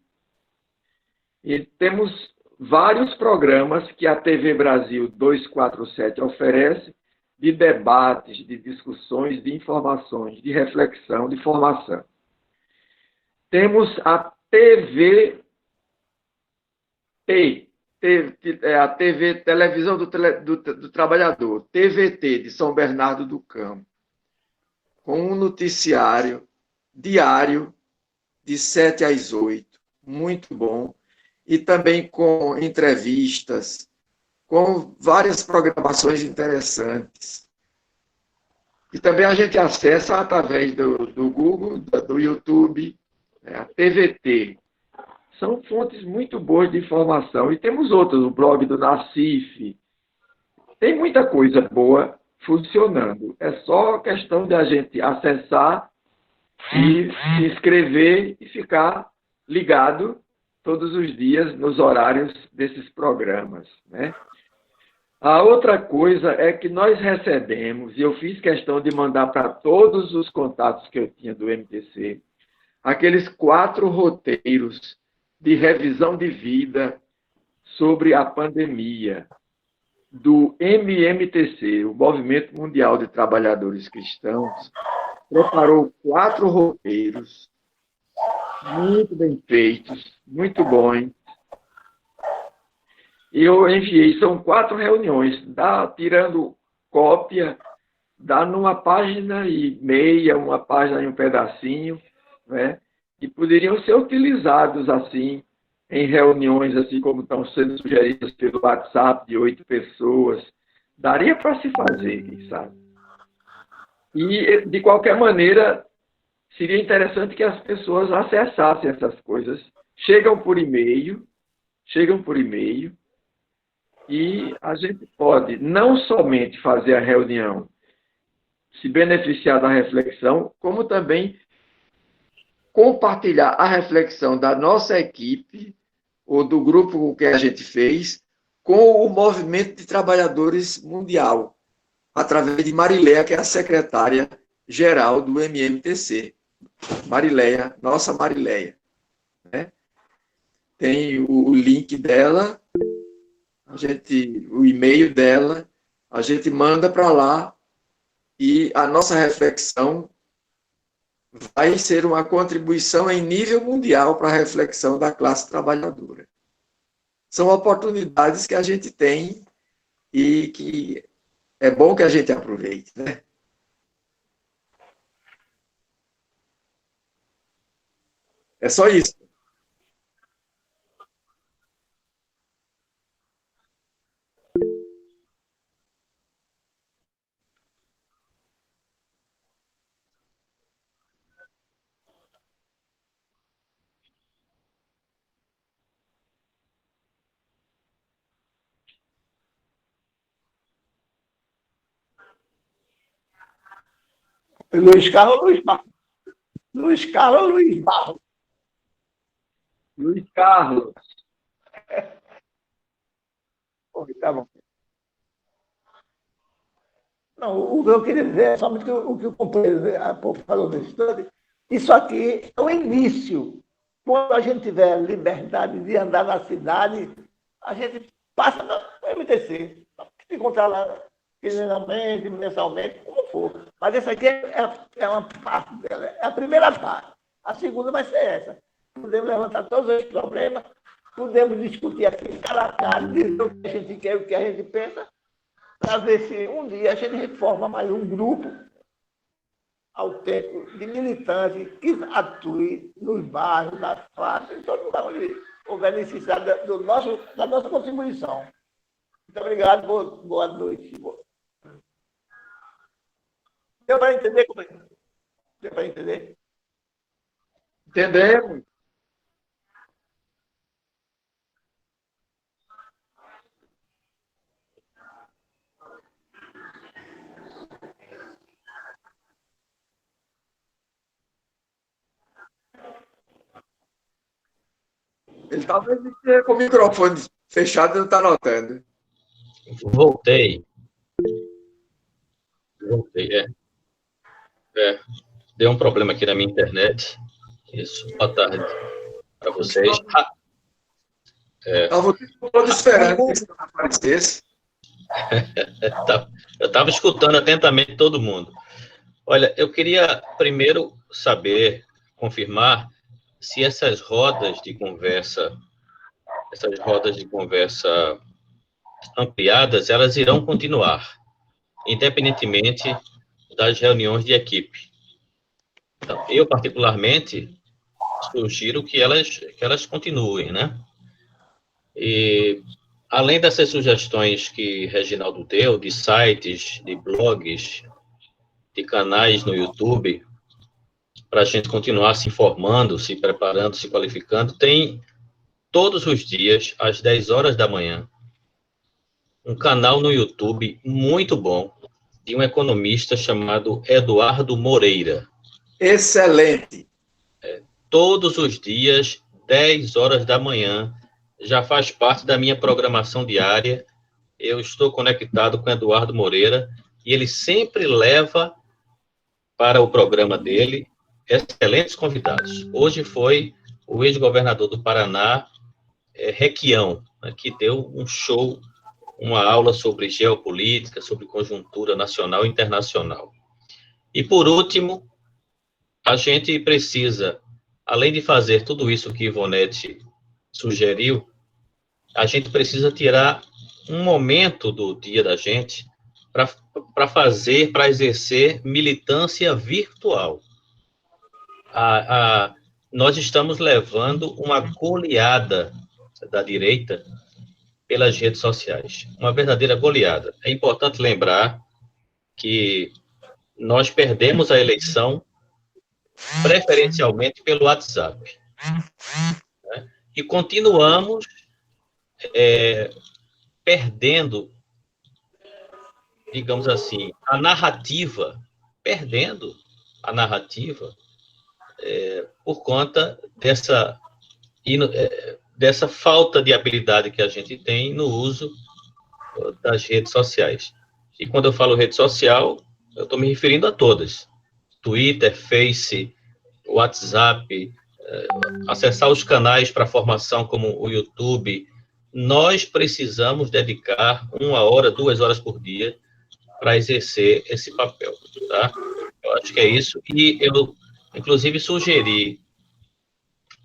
E temos vários programas que a TV Brasil 247 oferece de debates, de discussões, de informações, de reflexão, de formação. Temos a Televisão do Trabalhador, TVT, de São Bernardo do Campo, com um noticiário diário de 7 às 8, muito bom, e também com entrevistas, com várias programações interessantes. E também a gente acessa através do Google, do YouTube, a TVT. São fontes muito boas de informação. E temos outras, o blog do Nacif, tem muita coisa boa funcionando. É só questão de a gente acessar e se inscrever e ficar ligado todos os dias nos horários desses programas, né? A outra coisa é que nós recebemos, e eu fiz questão de mandar para todos os contatos que eu tinha do MTC, aqueles 4 roteiros de revisão de vida sobre a pandemia do MMTC, o Movimento Mundial de Trabalhadores Cristãos, preparou 4 roteiros muito bem feitos, muito bons. E eu enviei, são 4 reuniões, tirando cópia, dá numa página e meia, uma página e um pedacinho, né? Que poderiam ser utilizados assim, em reuniões, assim como estão sendo sugeridas pelo WhatsApp de 8 pessoas. Daria para se fazer, quem sabe. E, de qualquer maneira, seria interessante que as pessoas acessassem essas coisas. Chegam por e-mail, e a gente pode não somente fazer a reunião, se beneficiar da reflexão, como também compartilhar a reflexão da nossa equipe, ou do grupo que a gente fez, com o Movimento de Trabalhadores Mundial, através de Marileia, que é a secretária-geral do MMTC. Marileia, nossa Marileia. Né? Tem o link dela, o e-mail dela, a gente manda para lá e a nossa reflexão vai ser uma contribuição em nível mundial para a reflexão da classe trabalhadora. São oportunidades que a gente tem e que é bom que a gente aproveite, né? É só isso. Luiz Carlos ou Luiz Barros? Luiz Carlos ou Luiz Barros? Luiz Carlos. Tá bom. Não, o que eu queria dizer é somente o que o companheiro há pouco falou no instante. Isso aqui é o início. Quando a gente tiver liberdade de andar na cidade, a gente passa no MTC. Se encontrar lá quinzenalmente, mensalmente, como for. Mas essa aqui é uma parte dela, é a primeira parte. A segunda vai ser essa. Podemos levantar todos os problemas, podemos discutir aqui cara a cara, dizer o que a gente quer, o que a gente pensa, para ver se um dia a gente forma mais um grupo autêntico de militantes que atue nos bairros, nas faixas, em todo lugar onde houver necessidade da nossa contribuição. Muito obrigado, boa noite. Deu para entender? Deu para entender? Entendemos. Ele talvez esteja com o microfone fechado e não está notando. Voltei, deu um problema aqui na minha internet. Isso, boa tarde para vocês. Estava todo esperando que isso aparecesse. Eu estava escutando atentamente todo mundo. Olha, eu queria primeiro saber, confirmar, se essas rodas de conversa ampliadas, elas irão continuar, independentemente das reuniões de equipe. Então, eu, particularmente, sugiro que elas continuem, né? E, além dessas sugestões que Reginaldo deu, de sites, de blogs, de canais no YouTube, para a gente continuar se informando, se preparando, se qualificando, tem todos os dias, às 10 horas da manhã, um canal no YouTube muito bom, de um economista chamado Eduardo Moreira. Excelente. Todos os dias, 10 horas da manhã, já faz parte da minha programação diária. Eu estou conectado com Eduardo Moreira e ele sempre leva para o programa dele excelentes convidados. Hoje foi o ex-governador do Paraná, Requião, né, que deu um show, uma aula sobre geopolítica, sobre conjuntura nacional e internacional. E, por último, a gente precisa, além de fazer tudo isso que Ivonete sugeriu, a gente precisa tirar um momento do dia da gente para exercer militância virtual. Nós estamos levando uma goleada da direita pelas redes sociais, uma verdadeira goleada. É importante lembrar que nós perdemos a eleição preferencialmente pelo WhatsApp, né? E continuamos perdendo, digamos assim, perdendo a narrativa por conta dessa falta de habilidade que a gente tem no uso das redes sociais. E quando eu falo rede social, eu estou me referindo a todas. Twitter, Face, WhatsApp, acessar os canais para formação como o YouTube. Nós precisamos dedicar 1 hora, 2 horas por dia para exercer esse papel, tá? Eu acho que é isso. E eu, inclusive, sugeri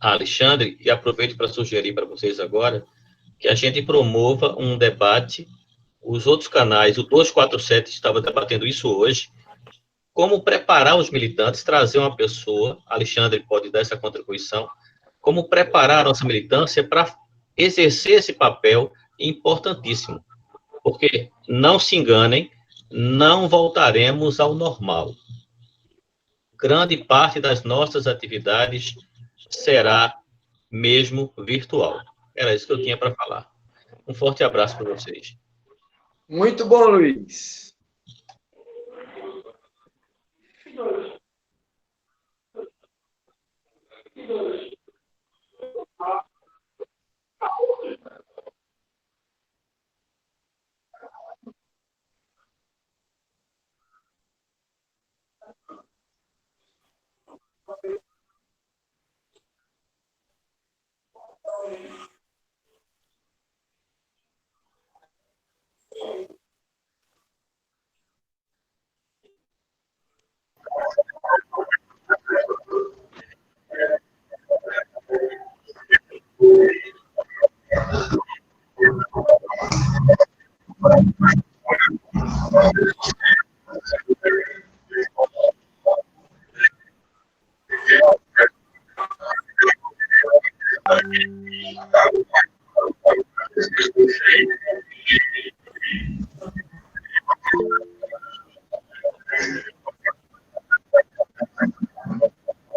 a Alexandre, e aproveito para sugerir para vocês agora, que a gente promova um debate. Os outros canais, o 247 estava debatendo isso hoje, como preparar os militantes, trazer uma pessoa, Alexandre pode dar essa contribuição, como preparar a nossa militância para exercer esse papel importantíssimo. Porque, não se enganem, não voltaremos ao normal. Grande parte das nossas atividades será mesmo virtual. Era isso que eu tinha para falar. Um forte abraço para vocês. Muito bom, Luiz.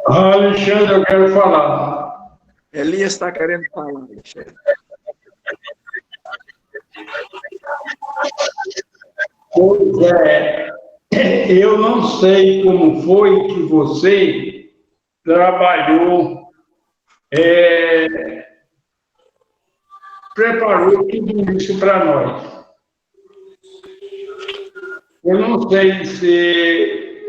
Alexandre, eu quero falar. Elias está querendo falar, Alexandre. Pois é, eu não sei como foi que você trabalhou, preparou tudo isso para nós. Eu não sei se,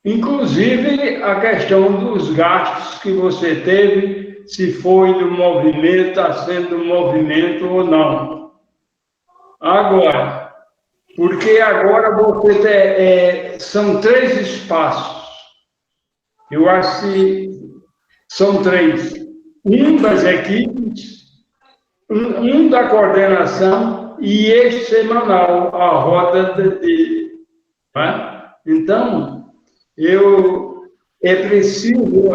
inclusive, a questão dos gastos que você teve, se foi do movimento, está sendo do movimento ou não. Agora, porque agora você são 3 espaços. Eu acho que são 3. Um das equipes, um da coordenação e este semanal, a roda né? Então, é preciso,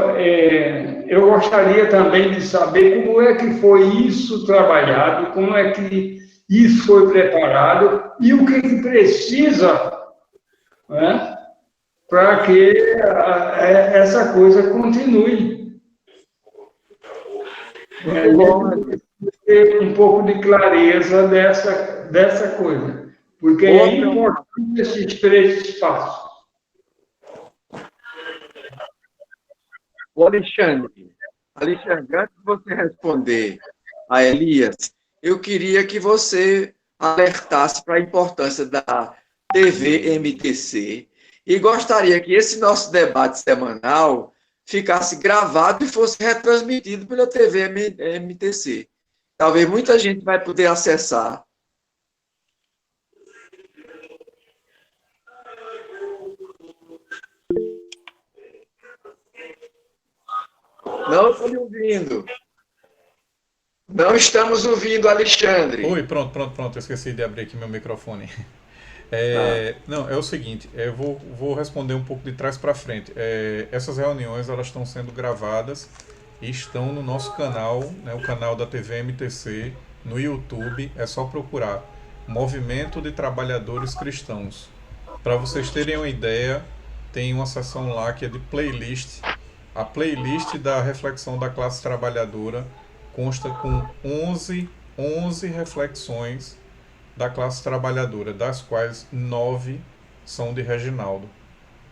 eu gostaria também de saber como é que foi isso trabalhado, como é que isso foi preparado e o que precisa, né, para que essa coisa continue. É bom ter um pouco de clareza dessa coisa, porque é importante esses três espaços. O Alexandre, antes de você responder a Elias, eu queria que você alertasse para a importância da TV MTC e gostaria que esse nosso debate semanal ficasse gravado e fosse retransmitido pela TV MTC. Talvez muita gente vai poder acessar. Não estou lhe ouvindo. Não estamos ouvindo, Alexandre. Oi, pronto. Eu esqueci de abrir aqui meu microfone. Não, é o seguinte, eu vou responder um pouco de trás para frente. Essas reuniões elas estão sendo gravadas e estão no nosso canal, né, o canal da TV MTC, no YouTube. É só procurar Movimento de Trabalhadores Cristãos. Para vocês terem uma ideia, tem uma seção lá que é de playlist. A playlist da reflexão da classe trabalhadora consta com 11 reflexões da classe trabalhadora, das quais 9 são de Reginaldo.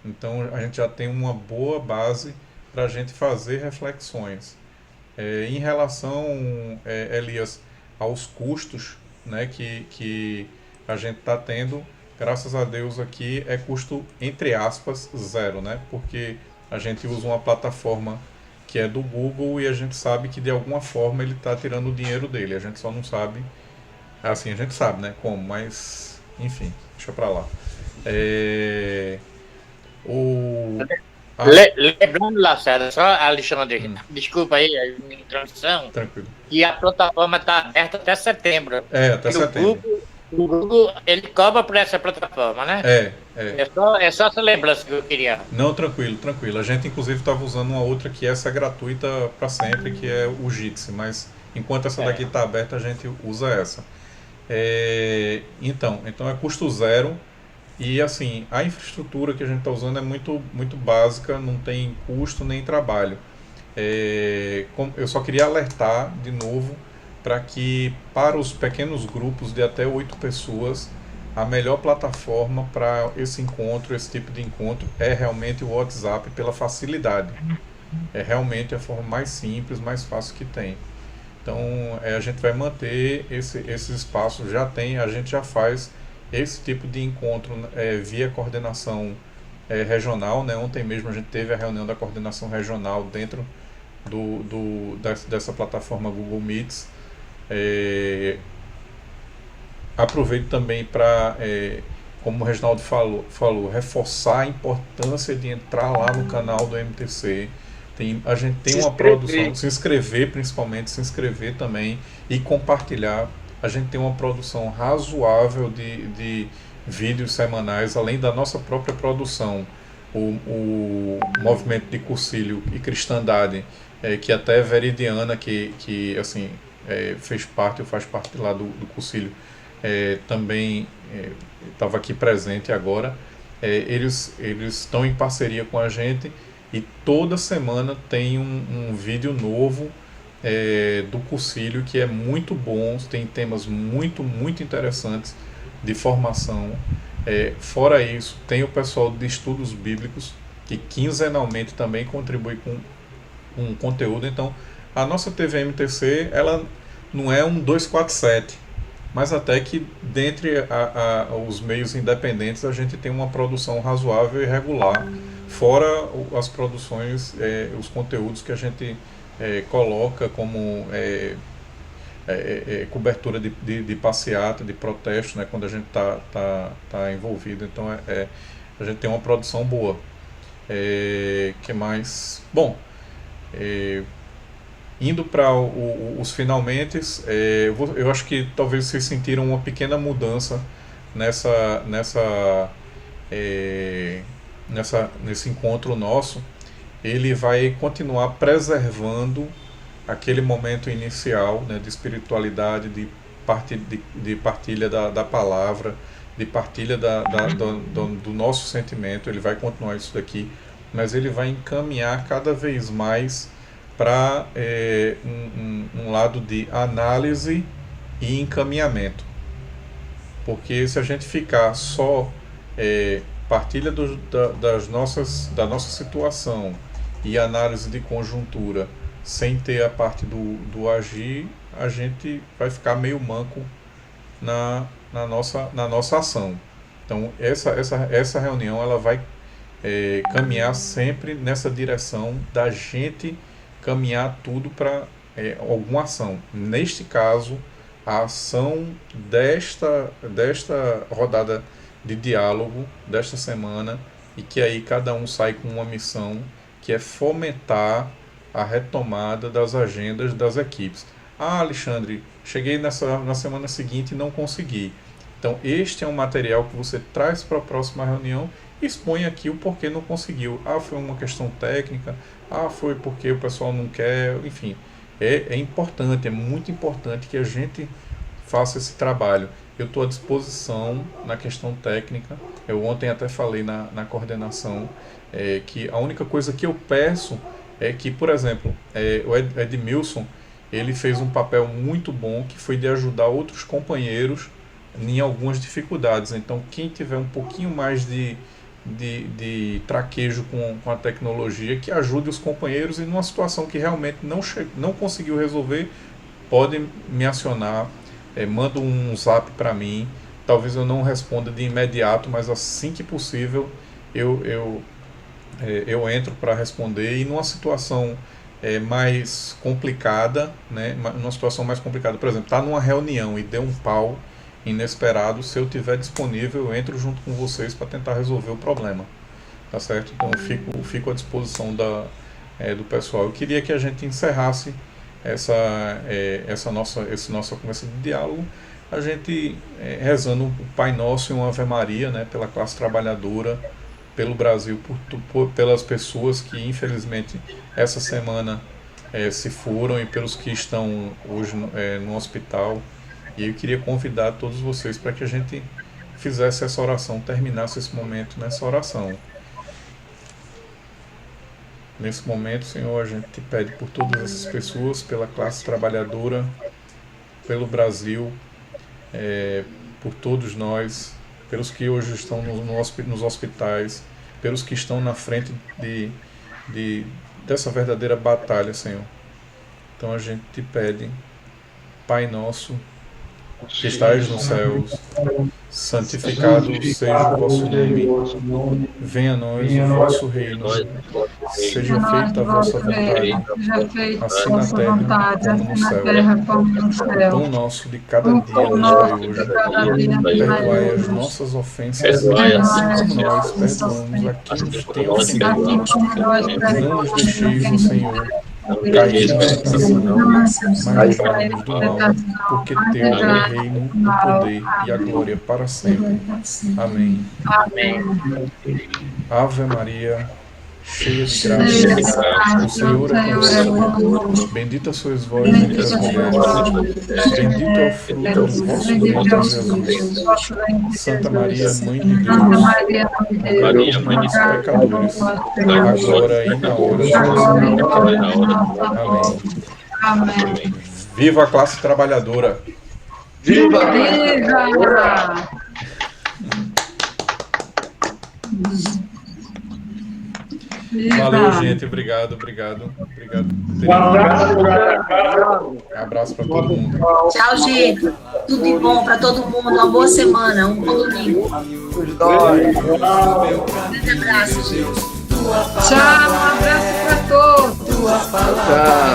Então a gente já tem uma boa base para a gente fazer reflexões. Em relação, Elias, aos custos, né, que a gente está tendo, graças a Deus aqui é custo, entre aspas, zero, né? Porque a gente usa uma plataforma que é do Google e a gente sabe que de alguma forma ele está tirando o dinheiro dele. A gente só não sabe, assim, a gente sabe, né, como, mas enfim, deixa pra lá. Lembrando, Lacerda, só, Alexandre, desculpa aí a minha introdução, Tranquilo. que a plataforma está aberta até setembro. Até setembro. O Google, ele cobra por essa plataforma, né? É só essa lembrança que eu queria. Não, tranquilo. A gente, inclusive, estava usando uma outra que essa é gratuita para sempre, que é o Jitsi, mas enquanto essa daqui está aberta, a gente usa essa. Então é custo zero e, assim, a infraestrutura que a gente está usando é muito, muito básica, não tem custo nem trabalho. Eu só queria alertar, de novo, para que, para os pequenos grupos de até 8 pessoas, a melhor plataforma para esse encontro, esse tipo de encontro, é realmente o WhatsApp, pela facilidade. É realmente a forma mais simples, mais fácil que tem. Então, a gente vai manter esse espaço, a gente já faz esse tipo de encontro via coordenação regional, né? Ontem mesmo a gente teve a reunião da coordenação regional dentro dessa plataforma Google Meets. Aproveito também para, como o Reginaldo falou, reforçar a importância de entrar lá no canal do MTC. A gente tem uma produção, se inscrever principalmente, se inscrever também e compartilhar. A gente tem uma produção razoável de vídeos semanais, além da nossa própria produção. O Movimento de Cursilho e Cristandade, que até Veridiana, que assim, faz parte lá do Cursilho, também estava aqui presente agora. Eles estão em parceria com a gente e toda semana tem um vídeo novo do Cursilho, que é muito bom, tem temas muito, muito interessantes de formação. Fora isso, tem o pessoal de estudos bíblicos, que quinzenalmente também contribui com um conteúdo. Então, a nossa TV MTC, ela não é um 247, mas até que dentre os meios independentes a gente tem uma produção razoável e regular, fora as produções, os conteúdos que a gente coloca como cobertura de passeata, de protesto, né, quando a gente tá envolvido. Então a gente tem uma produção boa. Que mais? Bom, indo para os finalmente, eu acho que talvez vocês sentiram uma pequena mudança nesse encontro nosso. Ele vai continuar preservando aquele momento inicial, né, de espiritualidade, de partilha da palavra, de partilha do nosso sentimento. Ele vai continuar isso daqui, mas ele vai encaminhar cada vez mais para um lado de análise e encaminhamento. Porque se a gente ficar só partilha da nossa situação e análise de conjuntura, sem ter a parte do agir, a gente vai ficar meio manco na nossa ação. Então, essa reunião ela vai caminhar sempre nessa direção da gente caminhar tudo para alguma ação. Neste caso, a ação desta rodada de diálogo, desta semana, e que aí cada um sai com uma missão, que é fomentar a retomada das agendas das equipes. Alexandre, cheguei na semana seguinte e não consegui. Então, este é um material que você traz para a próxima reunião e expõe aqui o porquê não conseguiu. Foi uma questão técnica, foi porque o pessoal não quer, enfim. É importante, é muito importante que a gente faça esse trabalho. Eu estou à disposição na questão técnica. Eu ontem até falei na coordenação que a única coisa que eu peço é que, por exemplo, o Edmilson, ele fez um papel muito bom, que foi de ajudar outros companheiros em algumas dificuldades. Então, quem tiver um pouquinho mais de traquejo com a tecnologia, que ajude os companheiros, e numa situação que realmente não conseguiu resolver, pode me acionar, manda um zap para mim. Talvez eu não responda de imediato, mas assim que possível eu entro para responder. E numa situação mais complicada, né, numa situação mais complicada, por exemplo, está numa reunião e deu um pau inesperado, se eu estiver disponível, eu entro junto com vocês para tentar resolver o problema, tá certo? Então eu fico à disposição do pessoal. Eu queria que a gente encerrasse essa nossa conversa de diálogo, a gente rezando o Pai Nosso e uma Ave Maria, né, pela classe trabalhadora, pelo Brasil, pelas pessoas que infelizmente essa semana se foram, e pelos que estão hoje no hospital. E eu queria convidar todos vocês para que a gente fizesse essa oração, terminasse esse momento nessa oração. Nesse momento, Senhor, a gente te pede por todas essas pessoas, pela classe trabalhadora, pelo Brasil, por todos nós, pelos que hoje estão nos hospitais, pelos que estão na frente dessa verdadeira batalha, Senhor. Então a gente te pede, Pai Nosso, que estais nos céus, santificado seja o vosso nome, venha a nós o vosso reino, seja feita a vossa vontade, assim na terra como no céu. O pão nosso de cada dia nos dai hoje, perdoai as nossas ofensas, assim como nós perdoamos a quem nos tem ofendido. Não nos deixeis, Senhor, cair na tentação, mas livrai-nos do mal, porque teu é o reino, o poder e a glória para sempre. Amém. Ave Maria, cheia de graça, o Senhor é convosco. Bendita sois vós entre as mulheres, bendito é o fruto do vosso ventre, Jesus. Santa Maria, Mãe de Deus, rogai por nós, pecadores, agora e na hora de nossa morte. Amém. Viva a classe trabalhadora! Viva! Valeu, gente. Obrigado. Um abraço. Abraço para todo mundo. Tchau, gente. Tudo de bom para todo mundo. Uma boa semana. Um bom domingo. Grande abraço, gente. Tchau, um abraço para todos. Tchau.